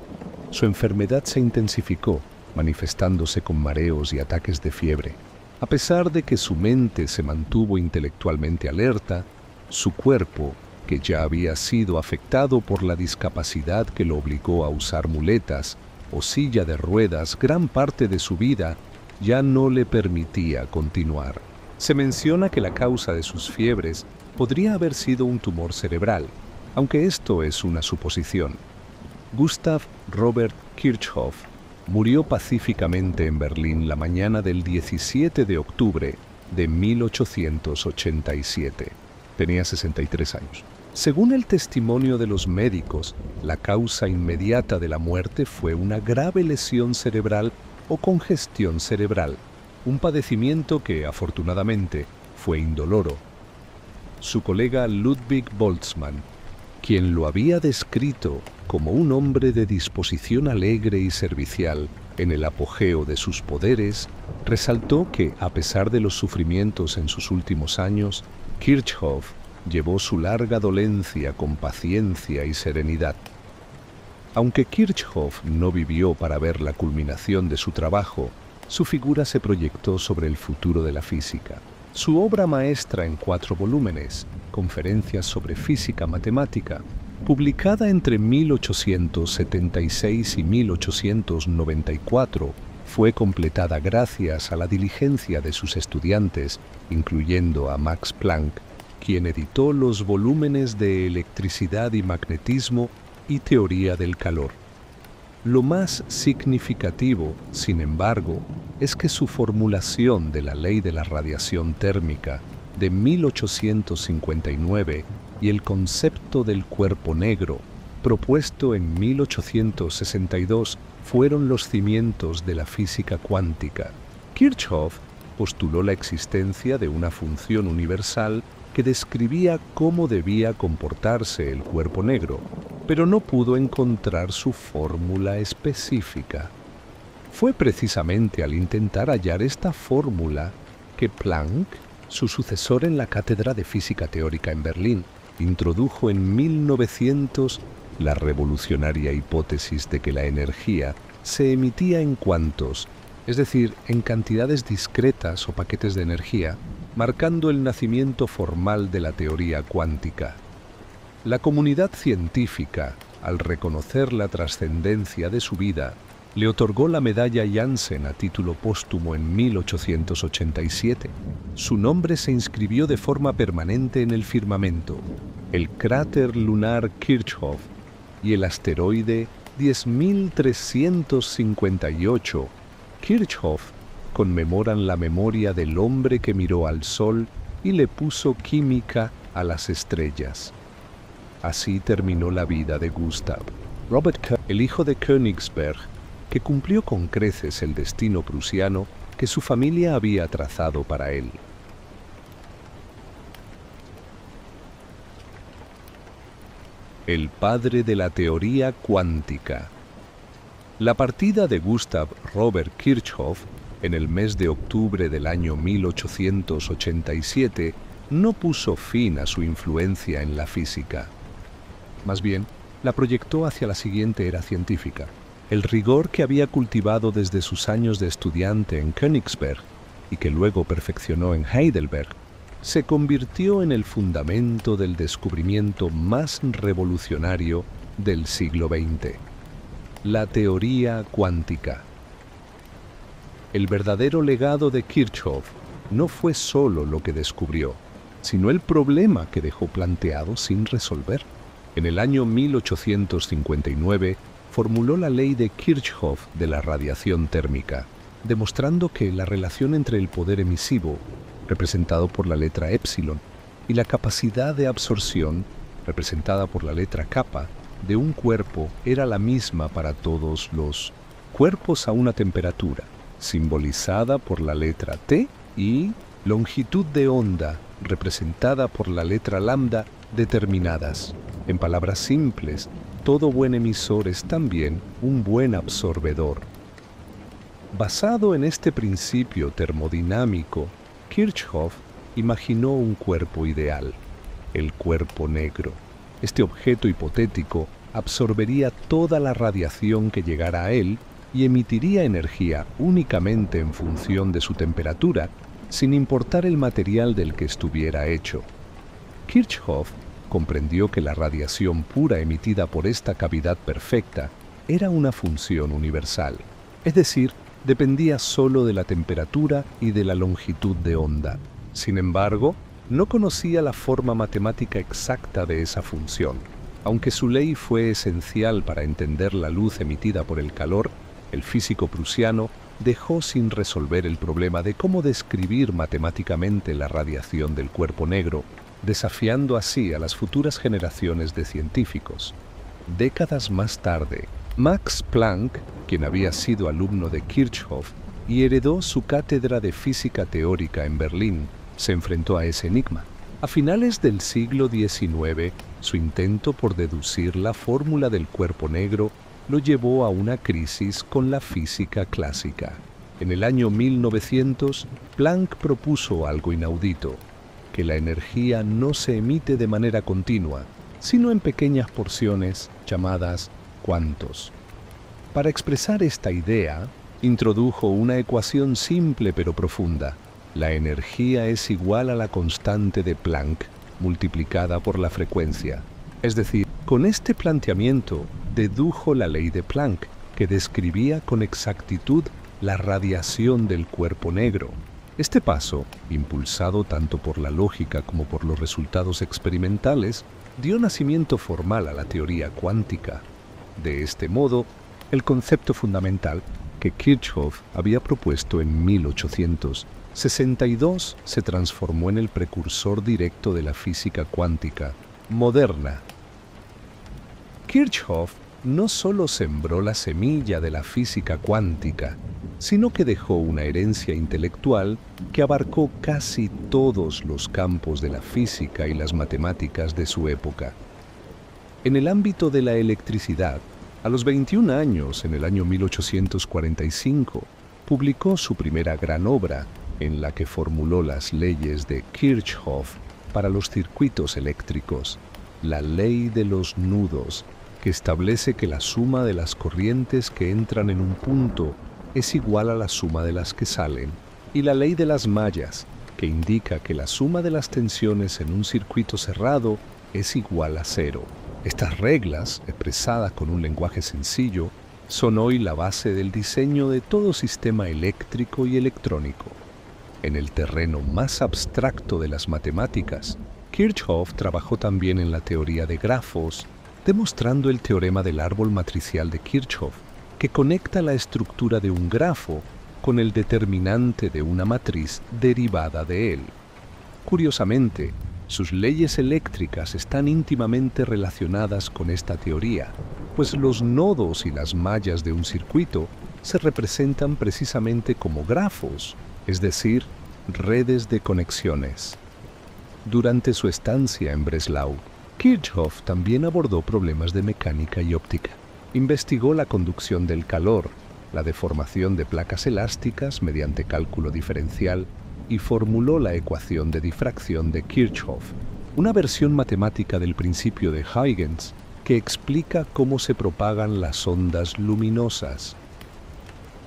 su enfermedad se intensificó, manifestándose con mareos y ataques de fiebre. A pesar de que su mente se mantuvo intelectualmente alerta, su cuerpo, que ya había sido afectado por la discapacidad que lo obligó a usar muletas o silla de ruedas gran parte de su vida, ya no le permitía continuar. Se menciona que la causa de sus fiebres podría haber sido un tumor cerebral, aunque esto es una suposición. Gustav Robert Kirchhoff murió pacíficamente en Berlín la mañana del 17 de octubre de 1887. Tenía 63 años. Según el testimonio de los médicos, la causa inmediata de la muerte fue una grave lesión cerebral o congestión cerebral, un padecimiento que, afortunadamente, fue indoloro. Su colega Ludwig Boltzmann, quien lo había descrito como un hombre de disposición alegre y servicial en el apogeo de sus poderes, resaltó que, a pesar de los sufrimientos en sus últimos años, Kirchhoff llevó su larga dolencia con paciencia y serenidad. Aunque Kirchhoff no vivió para ver la culminación de su trabajo, su figura se proyectó sobre el futuro de la física. Su obra maestra en 4 volúmenes, Conferencias sobre física matemática, publicada entre 1876 y 1894, fue completada gracias a la diligencia de sus estudiantes, incluyendo a Max Planck, quien editó los volúmenes de Electricidad y Magnetismo y Teoría del Calor. Lo más significativo, sin embargo, es que su formulación de la ley de la radiación térmica de 1859 y el concepto del cuerpo negro, propuesto en 1862, fueron los cimientos de la física cuántica. Kirchhoff postuló la existencia de una función universal que describía cómo debía comportarse el cuerpo negro, pero no pudo encontrar su fórmula específica. Fue precisamente al intentar hallar esta fórmula que Planck, su sucesor en la Cátedra de Física Teórica en Berlín, introdujo en 1900 la revolucionaria hipótesis de que la energía se emitía en cuantos, es decir, en cantidades discretas o paquetes de energía, marcando el nacimiento formal de la teoría cuántica. La comunidad científica, al reconocer la trascendencia de su vida, le otorgó la medalla Janssen a título póstumo en 1887. Su nombre se inscribió de forma permanente en el firmamento, el cráter lunar Kirchhoff y el asteroide 10.358. Kirchhoff conmemoran la memoria del hombre que miró al sol y le puso química a las estrellas. Así terminó la vida de Gustav Robert Kirchhoff, el hijo de Königsberg, que cumplió con creces el destino prusiano que su familia había trazado para él. El padre de la teoría cuántica. La partida de Gustav Robert Kirchhoff en el mes de octubre del año 1887 no puso fin a su influencia en la física. Más bien, la proyectó hacia la siguiente era científica. El rigor que había cultivado desde sus años de estudiante en Königsberg y que luego perfeccionó en Heidelberg, se convirtió en el fundamento del descubrimiento más revolucionario del siglo XX, la teoría cuántica. El verdadero legado de Kirchhoff no fue solo lo que descubrió, sino el problema que dejó planteado sin resolver. En el año 1859 formuló la ley de Kirchhoff de la radiación térmica, demostrando que la relación entre el poder emisivo, representado por la letra epsilon, y la capacidad de absorción, representada por la letra kappa, de un cuerpo era la misma para todos los cuerpos a una temperatura, simbolizada por la letra T, y longitud de onda, representada por la letra lambda, determinadas. En palabras simples, todo buen emisor es también un buen absorbedor. Basado en este principio termodinámico, Kirchhoff imaginó un cuerpo ideal, el cuerpo negro. Este objeto hipotético absorbería toda la radiación que llegara a él y emitiría energía únicamente en función de su temperatura, sin importar el material del que estuviera hecho. Kirchhoff comprendió que la radiación pura emitida por esta cavidad perfecta era una función universal, es decir, dependía solo de la temperatura y de la longitud de onda. Sin embargo, no conocía la forma matemática exacta de esa función. Aunque su ley fue esencial para entender la luz emitida por el calor, el físico prusiano dejó sin resolver el problema de cómo describir matemáticamente la radiación del cuerpo negro, desafiando así a las futuras generaciones de científicos. Décadas más tarde, Max Planck, quien había sido alumno de Kirchhoff y heredó su cátedra de física teórica en Berlín, se enfrentó a ese enigma. A finales del siglo XIX, su intento por deducir la fórmula del cuerpo negro lo llevó a una crisis con la física clásica. En el año 1900, Planck propuso algo inaudito, que la energía no se emite de manera continua, sino en pequeñas porciones llamadas cuantos. Para expresar esta idea, introdujo una ecuación simple pero profunda. La energía es igual a la constante de Planck multiplicada por la frecuencia. Es decir, con este planteamiento dedujo la ley de Planck, que describía con exactitud la radiación del cuerpo negro. Este paso, impulsado tanto por la lógica como por los resultados experimentales, dio nacimiento formal a la teoría cuántica. De este modo, el concepto fundamental que Kirchhoff había propuesto en 1862 se transformó en el precursor directo de la física cuántica moderna. Kirchhoff no solo sembró la semilla de la física cuántica, sino que dejó una herencia intelectual que abarcó casi todos los campos de la física y las matemáticas de su época. En el ámbito de la electricidad, a los 21 años, en el año 1845, publicó su primera gran obra, en la que formuló las leyes de Kirchhoff para los circuitos eléctricos, la ley de los nudos, que establece que la suma de las corrientes que entran en un punto es igual a la suma de las que salen, y la ley de las mallas, que indica que la suma de las tensiones en un circuito cerrado es igual a cero. Estas reglas, expresadas con un lenguaje sencillo, son hoy la base del diseño de todo sistema eléctrico y electrónico. En el terreno más abstracto de las matemáticas, Kirchhoff trabajó también en la teoría de grafos, demostrando el teorema del árbol matricial de Kirchhoff, que conecta la estructura de un grafo con el determinante de una matriz derivada de él. Curiosamente, sus leyes eléctricas están íntimamente relacionadas con esta teoría, pues los nodos y las mallas de un circuito se representan precisamente como grafos, es decir, redes de conexiones. Durante su estancia en Breslau, Kirchhoff también abordó problemas de mecánica y óptica. Investigó la conducción del calor, la deformación de placas elásticas mediante cálculo diferencial y formuló la ecuación de difracción de Kirchhoff, una versión matemática del principio de Huygens que explica cómo se propagan las ondas luminosas.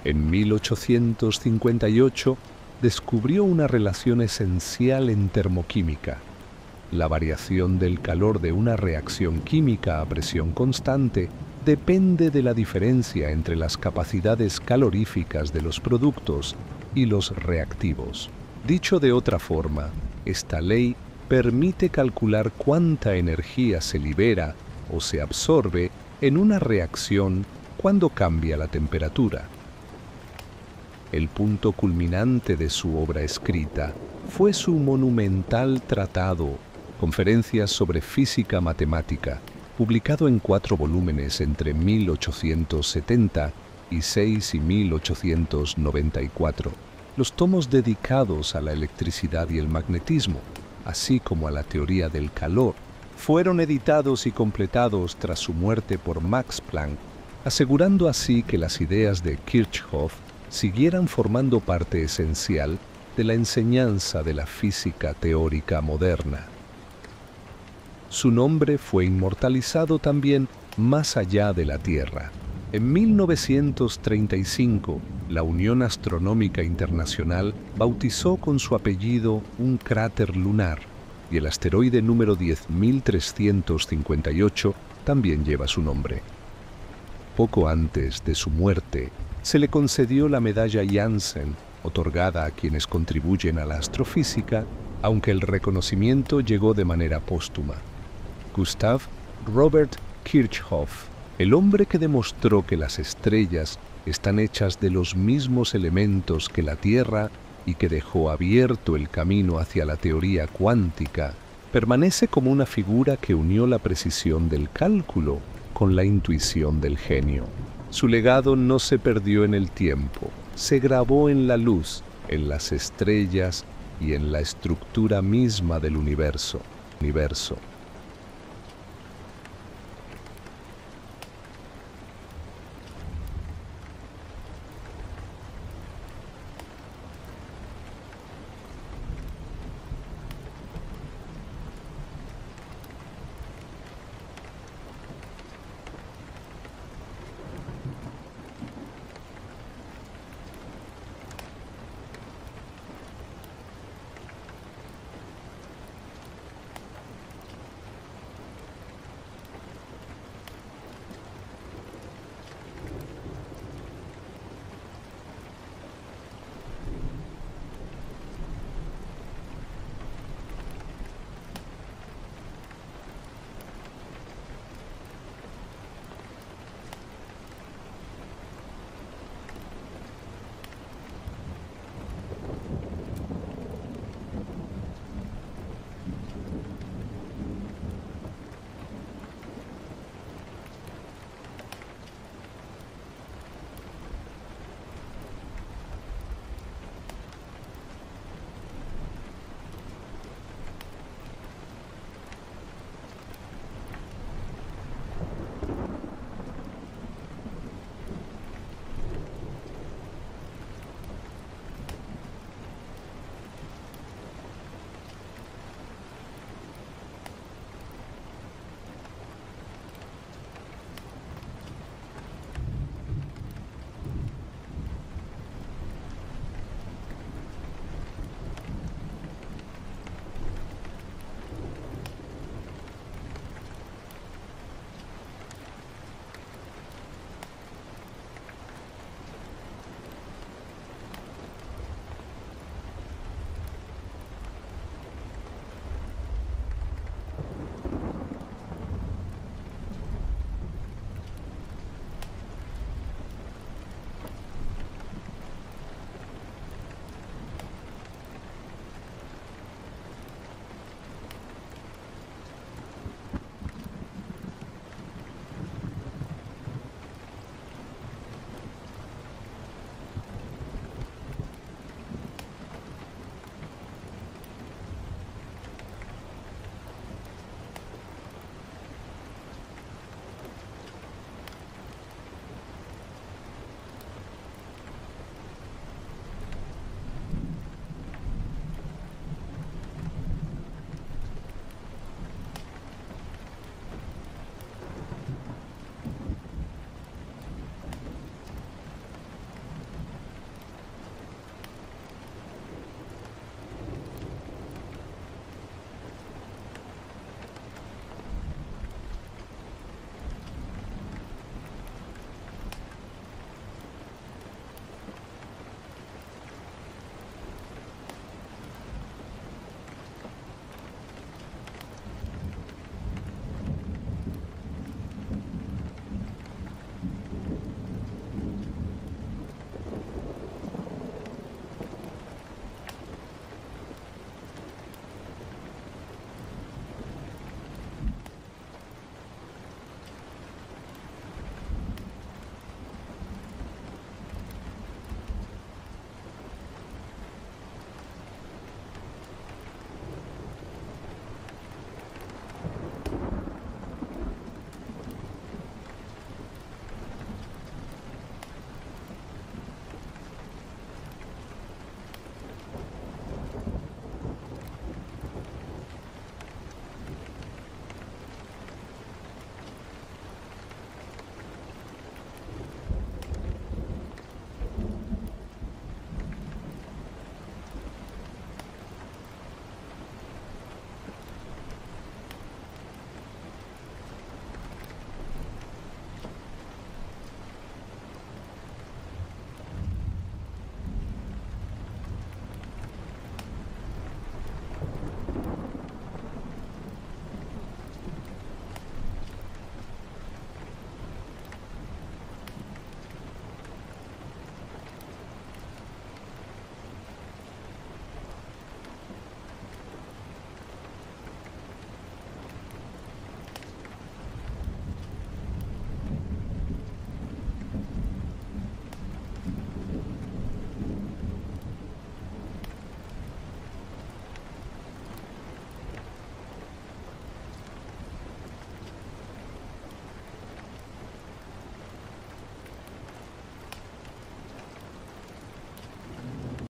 En 1858 descubrió una relación esencial en termoquímica. La variación del calor de una reacción química a presión constante depende de la diferencia entre las capacidades caloríficas de los productos y los reactivos. Dicho de otra forma, esta ley permite calcular cuánta energía se libera o se absorbe en una reacción cuando cambia la temperatura. El punto culminante de su obra escrita fue su monumental tratado, Conferencias sobre Física Matemática, publicado en 4 volúmenes entre 1876 y 1894. Los tomos dedicados a la electricidad y el magnetismo, así como a la teoría del calor, fueron editados y completados tras su muerte por Max Planck, asegurando así que las ideas de Kirchhoff siguieran formando parte esencial de la enseñanza de la física teórica moderna. Su nombre fue inmortalizado también más allá de la Tierra. En 1935, la Unión Astronómica Internacional bautizó con su apellido un cráter lunar, y el asteroide número 10.358 también lleva su nombre. Poco antes de su muerte, se le concedió la medalla Janssen, otorgada a quienes contribuyen a la astrofísica, aunque el reconocimiento llegó de manera póstuma. Gustav Robert Kirchhoff, el hombre que demostró que las estrellas están hechas de los mismos elementos que la Tierra y que dejó abierto el camino hacia la teoría cuántica, permanece como una figura que unió la precisión del cálculo con la intuición del genio. Su legado no se perdió en el tiempo, se grabó en la luz, en las estrellas y en la estructura misma del universo.